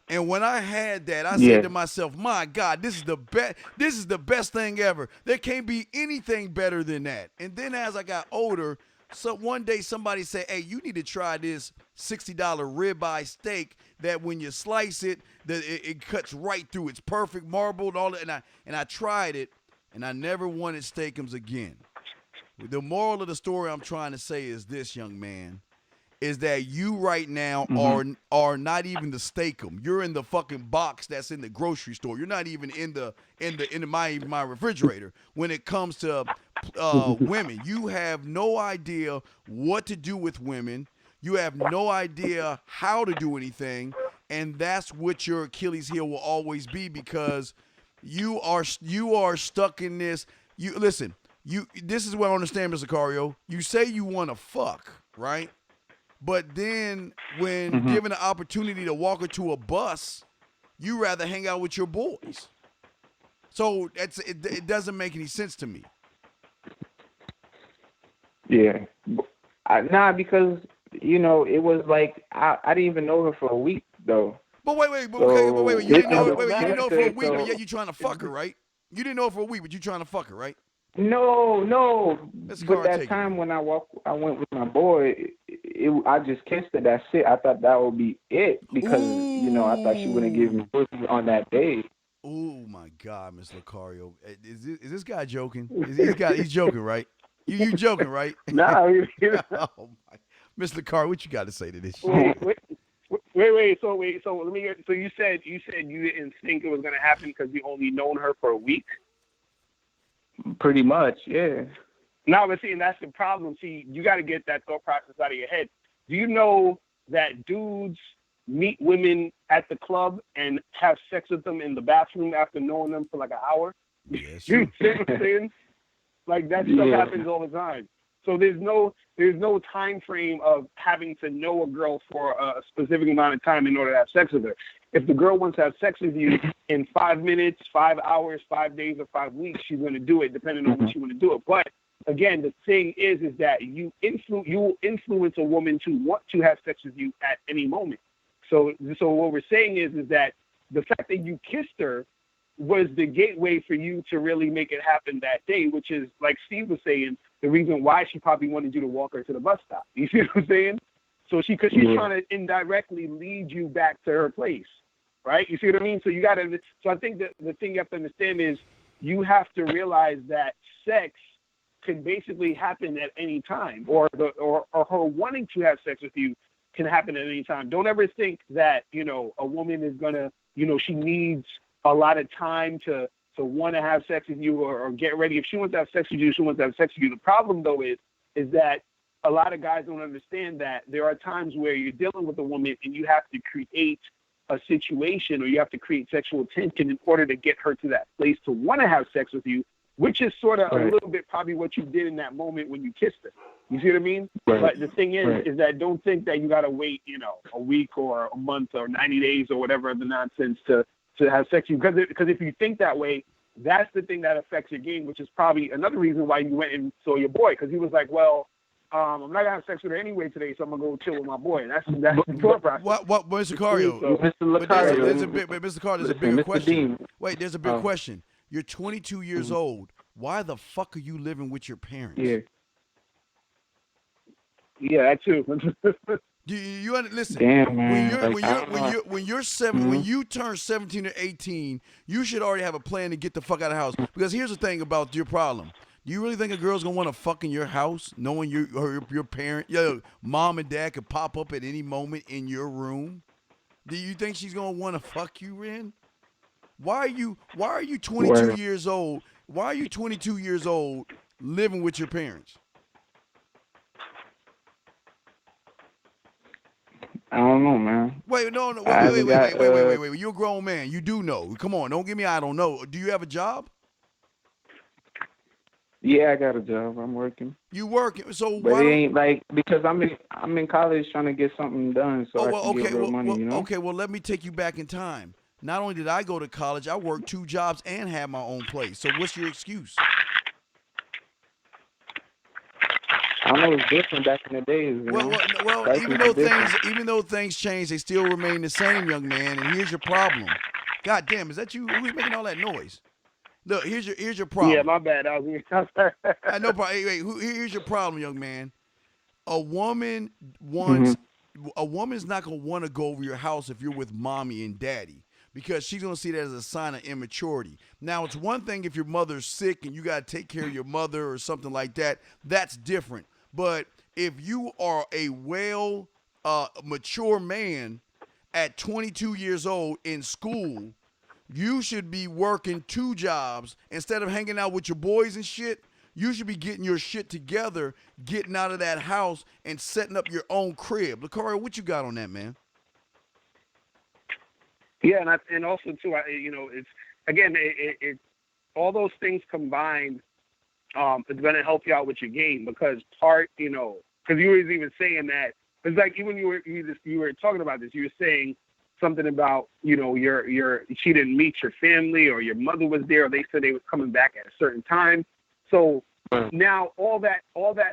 And when I had that, I said to myself, "My God, this is the best. This is the best thing ever. There can't be anything better than that." And then as I got older, so one day somebody said, "Hey, you need to try this $60 ribeye steak that when you slice it, it cuts right through. It's perfect, marbled, all that." And I tried it. And I never wanted steakums again. The moral of the story I'm trying to say is this, young man, is that you right now are not even the steakum. You're in the fucking box that's in the grocery store. You're not even in my refrigerator. When it comes to women, you have no idea what to do with women. You have no idea how to do anything, and that's what your Achilles heel will always be, because you are stuck in this. This is what I understand, Mr. Cario. You say you want to fuck, right? But then when given the opportunity to walk her to a bus, you rather hang out with your boys. So it doesn't make any sense to me. Yeah. Because, it was like I didn't even know her for a week, though. But wait. But wait. You didn't know it. You didn't know it for a week, but yet you trying to fuck her, right? You didn't know it for a week, but you trying to fuck her, right? No. Let's But that time when I went with my boy, I just kissed her. That's it. I thought that would be it because I thought she wouldn't give me pussy on that day. Oh my God, Miss Lucario, is this guy joking? He's joking, right? You joking, right? Nah. Oh my, Miss Lucario, what you got to say to this? Wait. So let me get. So you said you didn't think it was gonna happen because you only known her for a week. Pretty much, yeah. Now, but see, and that's the problem. See, you got to get that thought process out of your head. Do you know that dudes meet women at the club and have sex with them in the bathroom after knowing them for like an hour? Yes. You see what I'm saying? Like that stuff happens all the time. So there's no time frame of having to know a girl for a specific amount of time in order to have sex with her. If the girl wants to have sex with you in 5 minutes, 5 hours, 5 days, or 5 weeks, she's going to do it depending on when she want to do it. But again, the thing is that you will influence a woman to want to have sex with you at any moment. So what we're saying is that the fact that you kissed her was the gateway for you to really make it happen that day, which is, like Steve was saying, the reason why she probably wanted you to walk her to the bus stop. You see what I'm saying? So she's trying to indirectly lead you back to her place, right? You see what I mean? So I think that the thing you have to understand is you have to realize that sex can basically happen at any time, or her wanting to have sex with you can happen at any time. Don't ever think that, a woman is gonna, she needs a lot of time to want to have sex with you or get ready. If she wants to have sex with you, she wants to have sex with you. The problem though is that a lot of guys don't understand that there are times where you're dealing with a woman and you have to create a situation, or you have to create sexual tension in order to get her to that place to want to have sex with you, which is sort of a little bit probably what you did in that moment when you kissed her. You see what I mean? Right. But the thing is that don't think that you got to wait, a week or a month or 90 days or whatever the nonsense to have sex with you. Because if you think that way, that's the thing that affects your game, which is probably another reason why you went and saw your boy, because he was like, well, I'm not going to have sex with her anyway today, so I'm going to go chill with my boy. That's the thought process. What, Mr. Cario? Mr. Lucario. Mr. Cario, there's a big question. Dean. Wait, there's a big question. You're 22 years old. Why the fuck are you living with your parents? Yeah, that too. You listen. Damn, man. When you turn 17 or 18, you should already have a plan to get the fuck out of the house. Because here's the thing about your problem. Do you really think a girl's gonna want to fuck in your house, knowing your parent, mom and dad could pop up at any moment in your room? Do you think she's gonna want to fuck you, Ren? Why are you 22 years old? Why are you 22 years old living with your parents? I don't know, man. Wait. You're a grown man. You do know. Come on, don't give me I don't know. Do you have a job? Yeah, I got a job. I'm working. You working? So but it ain't like because I'm in college trying to get something done so I can get real money. Okay, well let me take you back in time. Not only did I go to college, I worked 2 jobs and had my own place. So what's your excuse? I know it's different back in the days. Well, even though things change, they still remain the same, young man. And here's your problem. God damn, is that you? Who's making all that noise? Look, here's your problem. Yeah, my bad. I was no problem. Hey, here's your problem, young man. A woman's not gonna want to go over your house if you're with mommy and daddy, because she's going to see that as a sign of immaturity. Now, it's one thing if your mother's sick and you got to take care of your mother or something like that. That's different. But if you are a mature man at 22 years old in school, you should be working 2 jobs. Instead of hanging out with your boys and shit, you should be getting your shit together, getting out of that house, and setting up your own crib. Lucario, what you got on that, man? Yeah, and also too, it's again, it all those things combined, it's going to help you out with your game because because you were even saying that it's like even you were talking about this, you were saying something about she didn't meet your family or your mother was there or they said they was coming back at a certain time, so now all that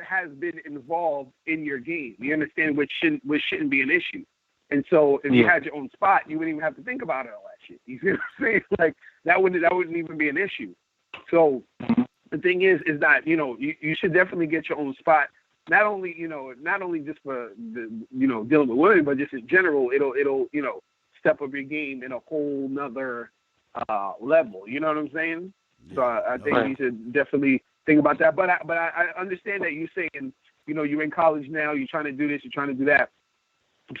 has been involved in your game. You understand, which shouldn't be an issue. And so if you had your own spot, you wouldn't even have to think about all that shit. You see what I'm saying? Like that wouldn't even be an issue. So the thing is that, you know, you should definitely get your own spot. Not only just for the, you know, dealing with women, but just in general, it'll, you know, step up your game in a whole nother level. You know what I'm saying? Yeah. So I think you should definitely think about that. But I understand that you're saying, you know, you're in college now, you're trying to do this, you're trying to do that.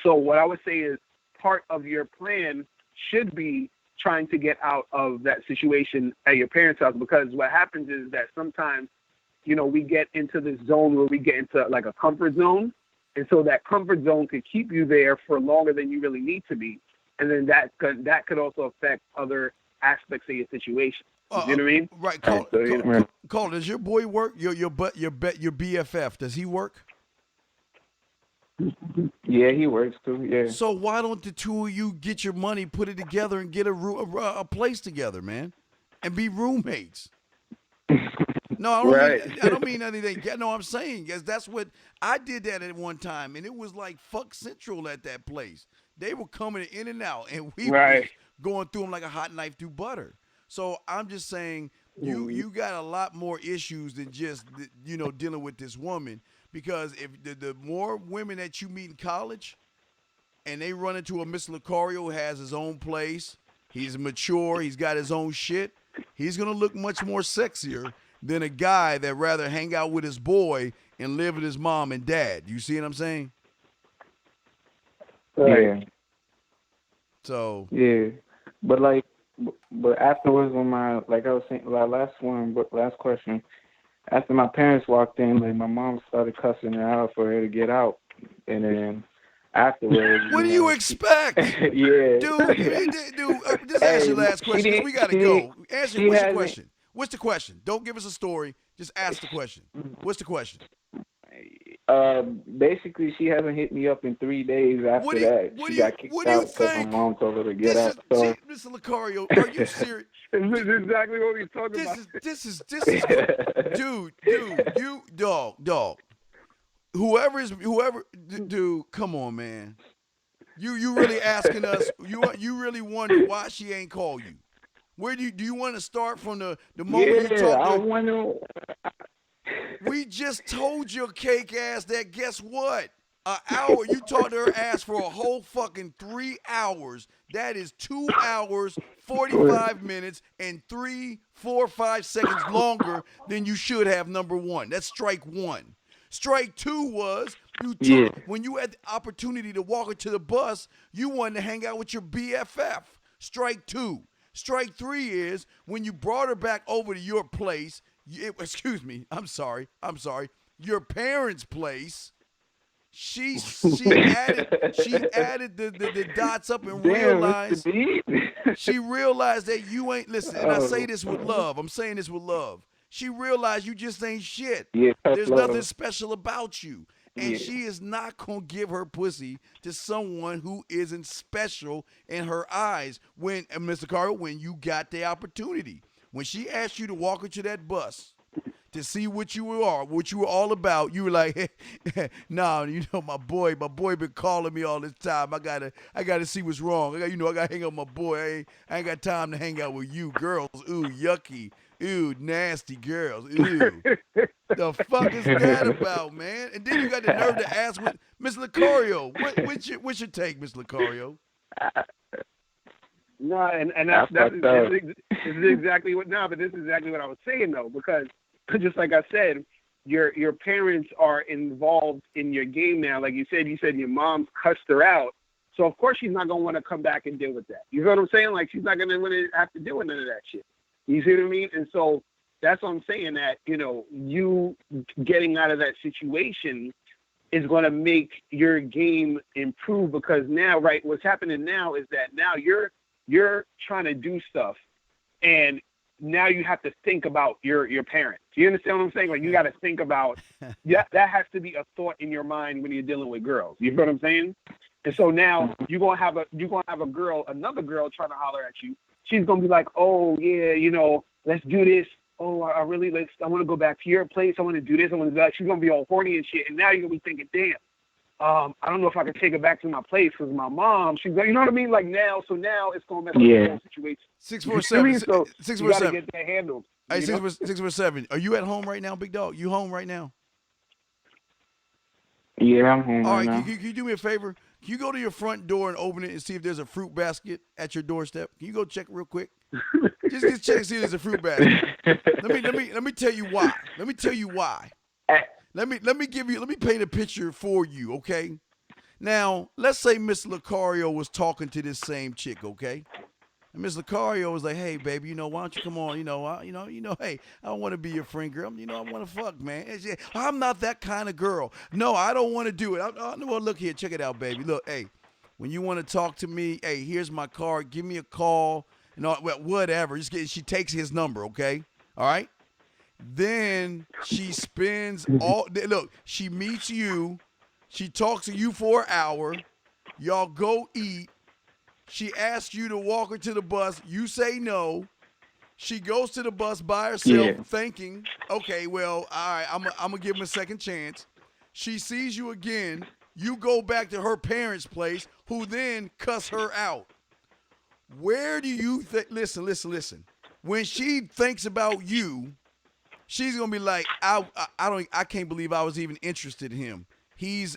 So what I would say is part of your plan should be trying to get out of that situation at your parents' house, because what happens is that sometimes, you know, we get into this zone where we get into like a comfort zone. And so that comfort zone could keep you there for longer than you really need to be. And then that could also affect other aspects of your situation. You know what I mean? Right. Cole, does your boy work? Your BFF, does he work? Yeah, he works too. Yeah. So why don't the two of you get your money, put it together, and get a place together, man, and be roommates? No, I don't mean anything. No, I'm saying, yes, that's what I did that at one time, and it was like fuck central at that place. They were coming in and out, and we were going through them like a hot knife through butter. So I'm just saying, you got a lot more issues than just, you know, dealing with this woman. Because if the more women that you meet in college, and they run into a Mr. Lucario who has his own place, he's mature, he's got his own shit, he's gonna look much more sexier than a guy that rather hang out with his boy and live with his mom and dad. You see what I'm saying? Yeah. So. Yeah, but afterwards, when I was saying, last question. After my parents walked in, like my mom started cussing her out for her to get out, and then afterwards, what do you expect? Yeah, dude. Just ask your last question, 'cause we gotta go. What's your question? What's the question? Don't give us a story. Just ask the question. What's the question? Basically, she hasn't hit me up in 3 days after that. She got kicked out because my mom told her to get out. So, Mr. Lucario, are you serious? This is exactly what we're talking about. This is dude, you dog. Whoever, dude, come on, man. You really asking us? You really wonder why she ain't called you? Where do you want to start from the moment you talk? I want to. We just told your cake ass that, guess what? An hour, you talked to her ass for a whole fucking 3 hours. That is 2 hours, 45 minutes, and 3, 4, 5 seconds longer than you should have, number one. That's strike one. Strike two was when you had the opportunity to walk her to the bus, you wanted to hang out with your BFF. Strike two. Strike three is when you brought her back over to your place. I'm sorry. Your parents' place. She added the dots up and realized she realized that you ain't listen. And I say this with love. I'm saying this with love. She realized you just ain't shit. Yeah, there's nothing special about you. And she is not going to give her pussy to someone who isn't special in her eyes. When, Mr. Carter, when you got the opportunity. When she asked you to walk her to that bus to see what you were all about, you were like, nah, you know, my boy been calling me all this time. I gotta see what's wrong. I gotta hang out with my boy. I ain't got time to hang out with you girls. Ooh, yucky. Ooh, nasty girls. Ooh. The fuck is that about, man? And then you got the nerve to ask Miss Lucario, what's your take, Miss Lucario? No, and this is exactly what. No, but this is exactly what I was saying though, because just like I said, your parents are involved in your game now. Like you said your mom cussed her out, so of course she's not gonna want to come back and deal with that. You know what I'm saying? Like she's not gonna want to have to deal with none of that shit. You see what I mean? And so that's what I'm saying. That you getting out of that situation is going to make your game improve, because now, right, what's happening now is that now you're trying to do stuff, and now you have to think about your parents. You understand what I'm saying? Like you got to think about that has to be a thought in your mind when you're dealing with girls. You know what I'm saying? And so now you're gonna have another girl trying to holler at you. She's gonna be like, oh yeah, let's do this. Oh, I want to go back to your place. I want to do this. I want to do that. She's gonna be all horny and shit. And now you're gonna be thinking, damn, I don't know if I can take her back to my place because my mom, she's like, you know what I mean? Like now, so now it's going to mess up the whole situation. 647. So 647. you got to get that handled. Hey, 647. Are you at home right now, big dog? You home right now? Yeah, I'm home All right right, now. can you do me a favor? Can you go to your front door and open it and see if there's a fruit basket at your doorstep? Can you go check real quick? Just check and see if there's a fruit basket. Let me tell you why. Let me tell you why. Let me paint a picture for you, okay? Now, let's say Miss Lucario was talking to this same chick, okay? And Miss Lucario was like, "Hey, baby, why don't you come on? Hey, I want to be your friend, girl. I want to fuck, man. I'm not that kind of girl. No, I don't want to do it. Well, look here, check it out, baby. Look, hey, when you want to talk to me, hey, here's my card. Give me a call, whatever. She takes his number, okay? All right. Then she spends she meets you. She talks to you for an hour. Y'all go eat. She asks you to walk her to the bus. You say no. She goes to the bus by herself thinking, okay, well, all right, I'm going to give him a second chance. She sees you again. You go back to her parents' place, who then cuss her out. Where do you think, listen. When she thinks about you, she's going to be like, I can't believe I was even interested in him. He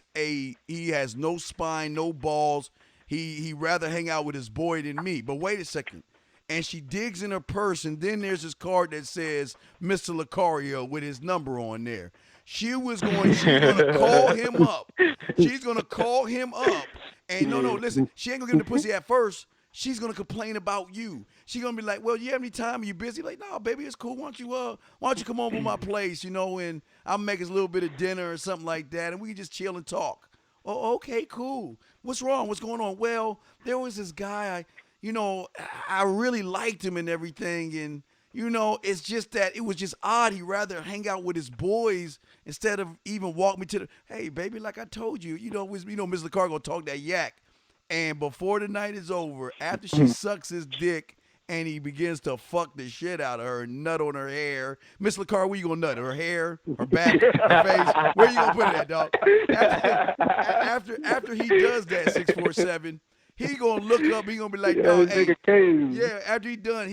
has no spine, no balls. He rather hang out with his boy than me. But wait a second. And she digs in her purse, and then there's this card that says Mr. Lucario with his number on there. She's going to call him up. She's going to call him up. And no, listen, she ain't going to give him the pussy at first. She's going to complain about you. She's going to be like, well, you have any time? Are you busy? Like, no, baby, it's cool. Why don't you come over to my place, and I'll make us a little bit of dinner or something like that, and we can just chill and talk. Oh, okay, cool. What's wrong? What's going on? Well, there was this guy, I really liked him and everything. And, it's just that it was just odd. He'd rather hang out with his boys instead of even walk me to hey, baby, like I told you, Ms. Lucario gonna talk that yak. And before the night is over, after she sucks his dick and he begins to fuck the shit out of her, nut on her hair. Miss Lucario, where you gonna nut? Her hair, her back, her face? Where you gonna put it at, dog? After he does that, 647, he gonna look up. He gonna be like, dog, hey, yeah. After he done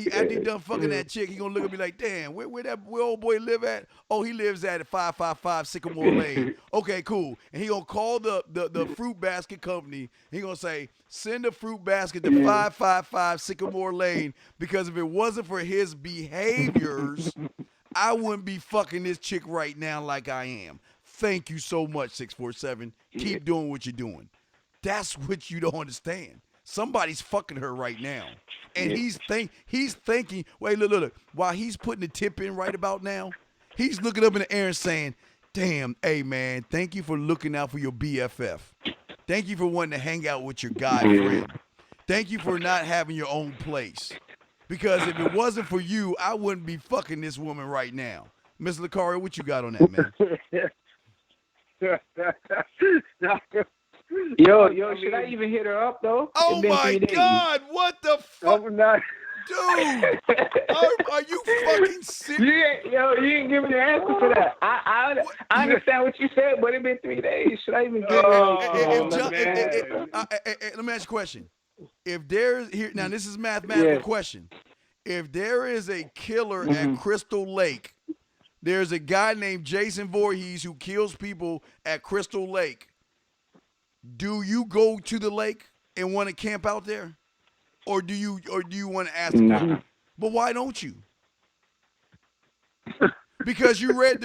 fucking that chick, he gonna look and be like, damn, where old boy live at? Oh, he lives at 555 Sycamore Lane. Okay, cool. And he gonna call the fruit basket company. He gonna say, send a fruit basket to 555 Sycamore Lane, because if it wasn't for his behaviors, I wouldn't be fucking this chick right now like I am. Thank you so much, 647. Keep doing what you're doing. That's what you don't understand. Somebody's fucking her right now. And he's thinking, wait, look. While he's putting the tip in right about now, he's looking up in the air and saying, damn, hey, man, thank you for looking out for your BFF. Thank you for wanting to hang out with your guy friend. Thank you for not having your own place. Because if it wasn't for you, I wouldn't be fucking this woman right now. Miss Lucario, what you got on that, man? Yo, should I even hit her up, though? Oh, my God, what the fuck? Dude, are you fucking serious? You ain't giving the answer for that. I understand what you said, but it's been 3 days. Should I even give let me ask you a question. If there's here now, this is a mathematical question. If there is a killer at Crystal Lake, there's a guy named Jason Voorhees who kills people at Crystal Lake. Do you go to the lake and want to camp out there, or do you want to ask the question? But why don't you? Because you read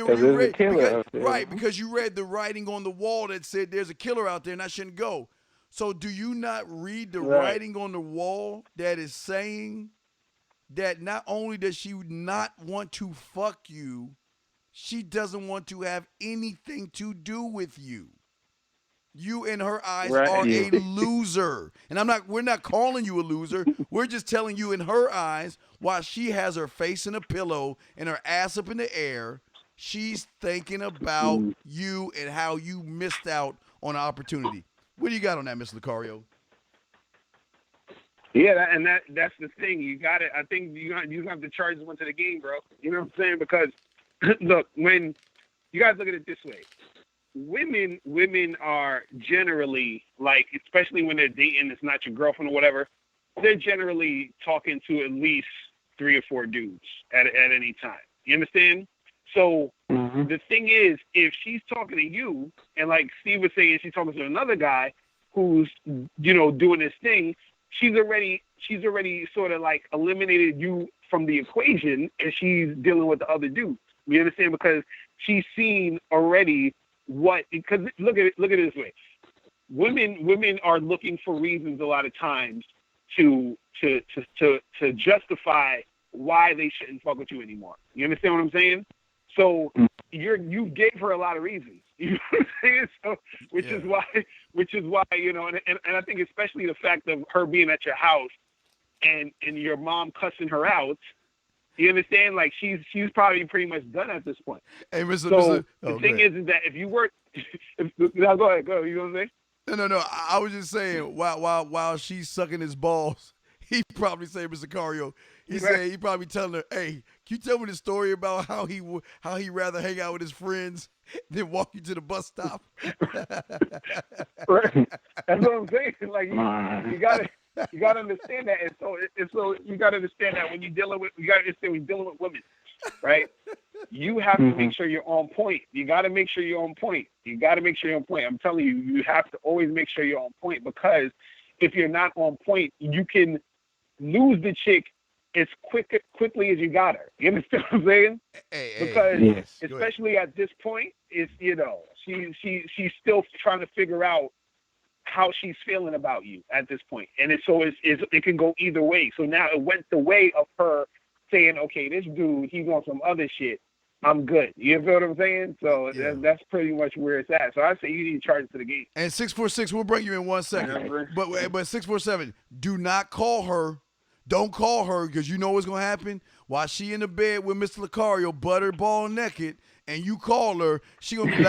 because you read the writing on the wall that said there's a killer out there and I shouldn't go. So do you not read the writing on the wall that is saying that not only does she not want to fuck you, she doesn't want to have anything to do with you. You in her eyes are a loser. And we're not calling you a loser. We're just telling you in her eyes, while she has her face in a pillow and her ass up in the air, she's thinking about you and how you missed out on an opportunity. What do you got on that, Miss Lucario? Yeah, and that's the thing. You got it. I think you have to charge one to the game, bro. You know what I'm saying? Because look, when you guys look at it this way, women are generally like, especially when they're dating, it's not your girlfriend or whatever. They're generally talking to at least 3 or 4 dudes at any time. You understand? So the thing is, if she's talking to you, and like Steve was saying, she's talking to another guy who's, doing this thing, she's already sort of like eliminated you from the equation, and she's dealing with the other dudes. You understand? Because she's seen already because look at it this way. Women are looking for reasons a lot of times to justify why they shouldn't fuck with you anymore. You understand what I'm saying? So you gave her a lot of reasons. You know what I'm saying? So which is why, and I think especially the fact of her being at your house and your mom cussing her out. You understand? Like she's probably pretty much done at this point. Hey, the thing is that if you were, now go ahead, you know what I'm saying? No. I was just saying, while she's sucking his balls, he probably say, Mr. Cario, he probably telling her, hey, can you tell me the story about how he rather hang out with his friends than walk you to the bus stop? Right. That's what I'm saying. Like you gotta understand that, and so you gotta understand that when you're dealing with women, right? You have to make sure you're on point. You got to make sure you're on point. I'm telling you, you have to always make sure you're on point, because if you're not on point, you can lose the chick as quickly as you got her. You understand what I'm saying? Because especially at this point, it's she's still trying to figure out how she's feeling about you at this point, and it can go either way. So now it went the way of her saying, okay, this dude, he's on some other shit, I'm good. You feel what I'm saying? So that's pretty much where it's at. So I say you need to charge it to the game. And 646, we'll bring you in 1 second. But 647, do not call her. Don't call her, because you know what's gonna happen. While she in the bed with Mr. Lucario, butterball naked, and you call her, she gonna be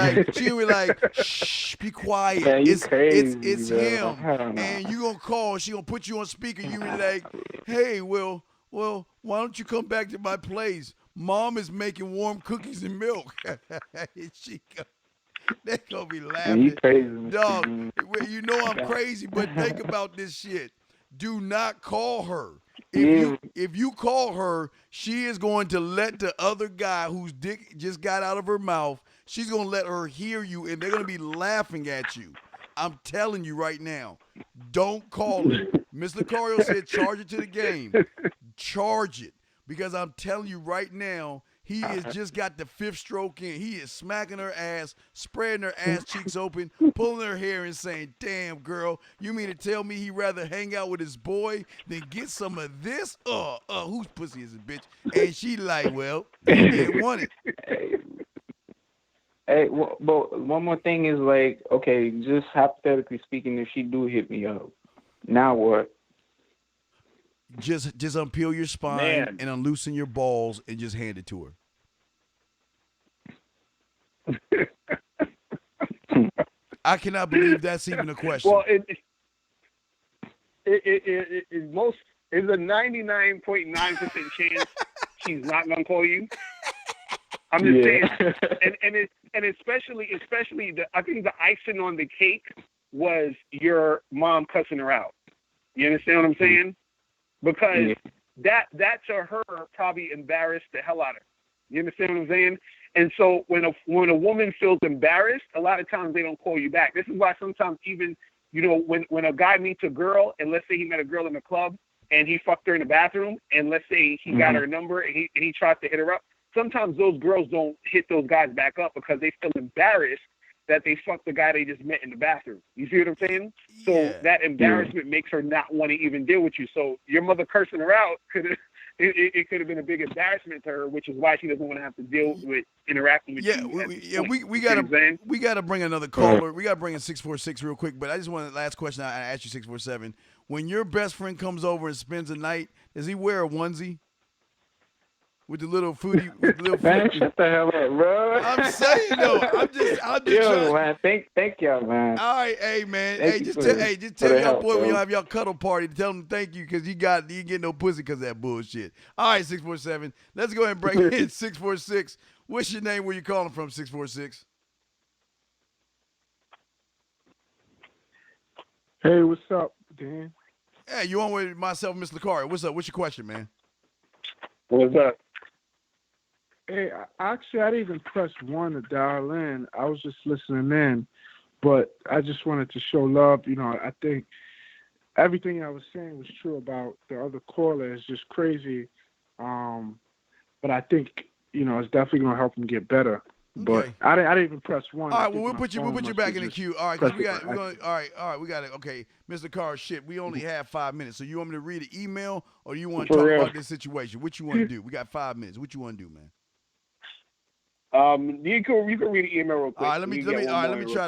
like, shh, be quiet. Yeah, it's him. And you gonna call, she gonna put you on speaker. You be like, hey, well, why don't you come back to my place? Mom is making warm cookies and milk. They're going to be laughing. Crazy. Dog, you know I'm crazy, but think about this shit. Do not call her. If you call her, she is going to let the other guy whose dick just got out of her mouth, she's going to let her hear you, and they're going to be laughing at you. I'm telling you right now, don't call it. Mr. Lucario said charge it to the game. Charge it. Because I'm telling you right now, he has just got the 5th stroke in. He is smacking her ass, spreading her ass cheeks open, pulling her hair and saying, damn, girl, you mean to tell me he'd rather hang out with his boy than get some of this? Whose pussy is it, bitch? And she like, well, he didn't want it. Hey, but one more thing is like, okay, just hypothetically speaking, if she do hit me up, now what? Just unpeel your spine and unloosen your balls and just hand it to her. I cannot believe that's even a question. Well, it's a 99.9% chance she's not gonna call you. I'm just saying, and especially I think the icing on the cake was your mom cussing her out. You understand what I'm saying? Because that to her probably embarrassed the hell out of her. You understand what I'm saying? And so when a woman feels embarrassed, a lot of times they don't call you back. This is why sometimes even, when a guy meets a girl, and let's say he met a girl in the club and he fucked her in the bathroom, and let's say he got her number and he tries to hit her up, sometimes those girls don't hit those guys back up because they feel embarrassed that they fucked the guy they just met in the bathroom. You see what I'm saying? So that embarrassment makes her not want to even deal with you. So your mother cursing her out could have been a big embarrassment to her, which is why she doesn't want to have to deal with interacting with you. We gotta bring another caller. We gotta bring in 646 real quick. But I just want the last question I asked you, 647. When your best friend comes over and spends a night, does he wear a onesie? With the little foodie, Man, shut the hell up, bro. I'm saying though, I'm just yo, man. Thank y'all, man. All right, hey man, just tell y'all boy when y'all have y'all cuddle party, tell them thank you because you get no pussy because of that bullshit. All right, 647. Let's go ahead and break in 646. What's your name? Where you calling from? 646. Hey, what's up, Dan? Hey, you on with myself, Mr. Lucario? What's up? What's your question, man? What's up? Hey, actually, I didn't even press 1 to dial in. I was just listening in, but I just wanted to show love. You know, I think everything I was saying was true about the other caller. It's just crazy. But I think, you know, it's definitely going to help him get better. But Okay. I didn't even press 1. All right, well, we'll put you back in the queue. All right, all right, we got it. Okay, Mr. Carr, shit, we only have 5 minutes. So you want me to read an email or do you want to talk about this situation? What you want to do? We got 5 minutes. What you want to do, man? You can read the email real quick. All right,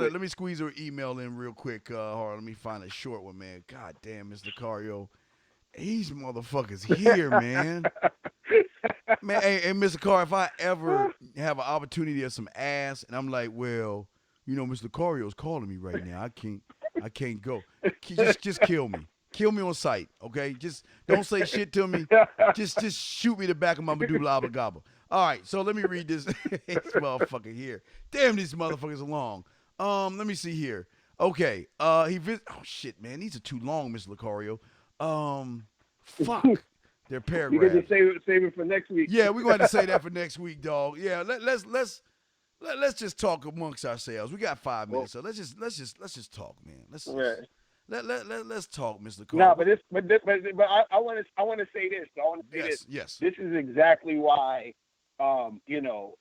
let me squeeze her email in real quick. Hold on, let me find a short one, man. God damn, Mr. Cario. These motherfuckers here, man. Man, hey, Mr. Carr, if I ever have an opportunity of some ass and I'm like, well, you know, Mr. Cario's calling me right now. I can't go. Just kill me. Kill me on sight, okay? Just don't say shit to me. Just shoot me the back of my medulla oblongata. All right, so let me read this. This motherfucker here. Damn, these motherfuckers are long. Let me see here. Okay. Oh shit, man. These are too long, Mr. Lucario. Fuck. They're paragraphs. You can just save it for next week. Yeah, we're going to say that for next week, dog. Yeah, let's just talk amongst ourselves. We got 5 minutes, so let's just talk, man. Let's talk, Mr. Carr. No, but I want to say this. Yes. This is exactly why, you know,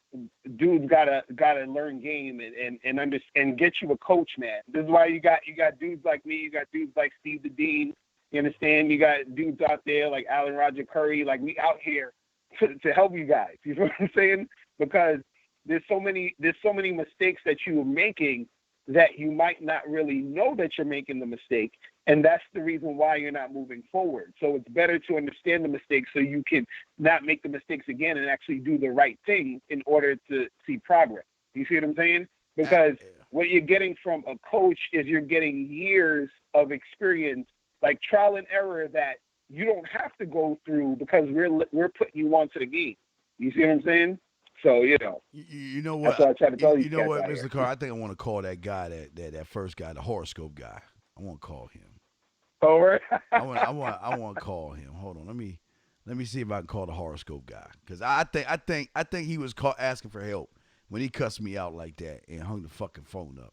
dudes gotta learn game and understand and get you a coach, man. This is why you got dudes like me. You got dudes like Steve the Dean. You understand? You got dudes out there like Alan Roger Curry. Like, we out here to help you guys. You know what I'm saying? Because there's so many mistakes that you are making that you might not really know that you're making the mistake, and that's the reason why you're not moving forward. So it's better to understand the mistakes so you can not make the mistakes again and actually do the right thing in order to see progress. You see what I'm saying? Because what you're getting from a coach is you're getting years of experience, like trial and error, that you don't have to go through because we're putting you onto the game. You see what I'm saying? So, you know. You know what? That's what I try to tell you know what, Mr. Here. Carr? I think I want to call that guy, that first guy, the horoscope guy. I want to call him. Oh, right. I want to call him. Hold on. Let me see if I can call the horoscope guy, because I think he was asking for help when he cussed me out like that and hung the fucking phone up.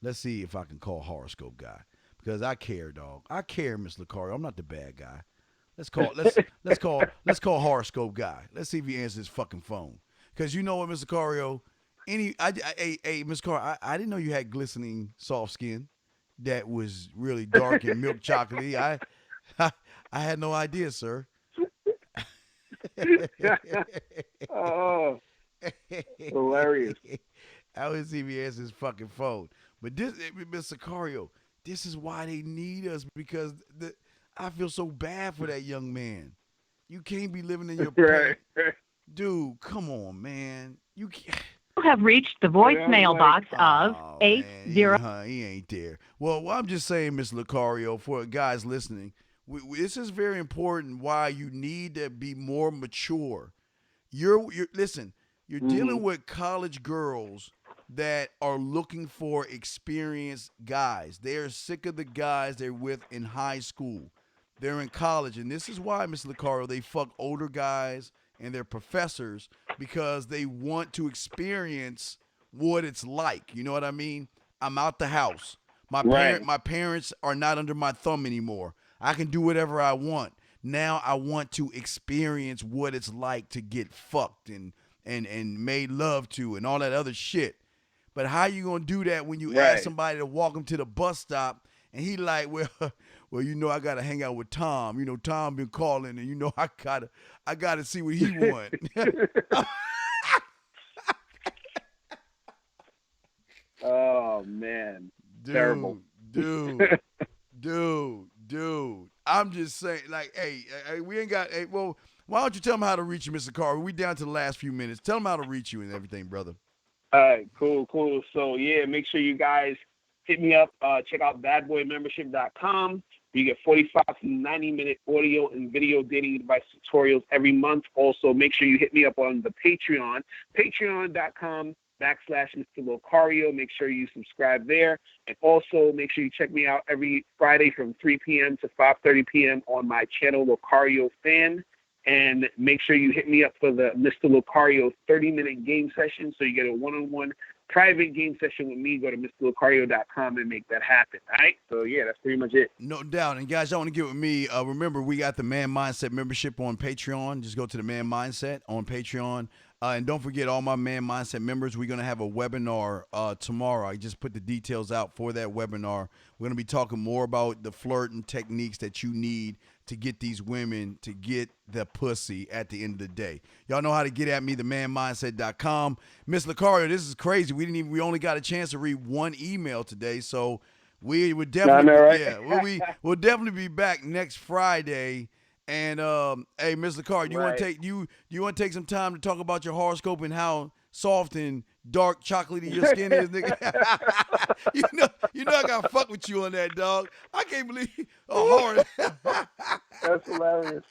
Let's see if I can call horoscope guy, because I care, dog. I care, Mr. Lucario. I'm not the bad guy. Let's call horoscope guy. Let's see if he answers his fucking phone. Because you know what, Mr. Cario, Mr. Carr, I didn't know you had glistening soft skin that was really dark and milk chocolatey. I had no idea, sir. Oh, hilarious. I would see if he answers his fucking phone. But this, Mr. Cario, this is why they need us, because I feel so bad for that young man. You can't be living in your parents. Dude, come on, man. You can't. You have reached the voicemail box of 80. He ain't there. Well, I'm just saying, Miss Lucario, for guys listening, this is very important. Why you need to be more mature. Listen. You're dealing with college girls that are looking for experienced guys. They're sick of the guys they're with in high school. They're in college, and this is why, Miss Lucario, they fuck older guys and their professors, because they want to experience what it's like. You know what I mean? I'm out the house. My parents are not under my thumb anymore. I can do whatever I want. Now I want to experience what it's like to get fucked and made love to and all that other shit. But how you gonna do that when you ask somebody to walk him to the bus stop and he like, well, you know, I gotta hang out with Tom. You know, Tom been calling, and you know, I gotta see what he want. Oh man, terrible. Dude. I'm just saying, like, hey, we ain't got. Hey, well, why don't you tell them how to reach you, Mr. Carr? We down to the last few minutes. Tell them how to reach you and everything, brother. All right, cool. So yeah, make sure you guys hit me up. Check out badboymembership.com. You get 45 to 90-minute audio and video dating advice tutorials every month. Also, make sure you hit me up on the Patreon, patreon.com /Mr. Locario. Make sure you subscribe there. And also make sure you check me out every Friday from 3 p.m. to 5:30 p.m. on my channel, Locario Fan. And make sure you hit me up for the Mr. Locario 30-minute game session so you get a one-on-one private game session with me. Go to MrLocario.com and make that happen. All right? So, yeah, that's pretty much it. No doubt. And, guys, y'all want to get with me. Remember, we got the Man Mindset membership on Patreon. Just go to the Man Mindset on Patreon. And don't forget, all my Man Mindset members, we're going to have a webinar tomorrow. I just put the details out for that webinar. We're going to be talking more about the flirting techniques that you need to get these women to get the pussy at the end of the day. Y'all know how to get at me, themanmindset.com. Miss Locario, this is crazy. We only got a chance to read one email today, so we would definitely we'll definitely be back next Friday. And hey, Miss Locario, you want to take some time to talk about your horoscope and how soft and dark chocolatey your skin is, nigga? you know I gotta fuck with you on that, dog. I can't believe hard. That's hilarious.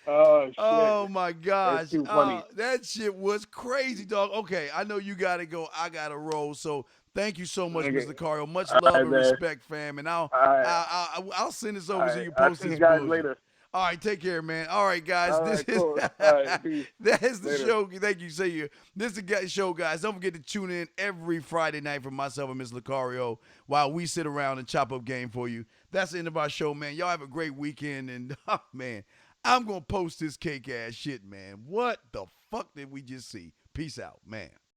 Oh shit. Oh my gosh. That's too funny. That shit was crazy, dog. Okay, I know you gotta go. I gotta roll. So thank you so much, Mr. Locario. Much love and respect, fam. And I'll send this over so you post this. I'll see you guys later. All right, take care, man. All right, guys. Cool. All right, peace. That's the Later. show. Thank you, Sayer. This is the show, guys. Don't forget to tune in every Friday night for myself and Ms. Locario while we sit around and chop up game for you. That's the end of our show, man. Y'all have a great weekend. And, man, I'm going to post this cake-ass shit, man. What the fuck did we just see? Peace out, man.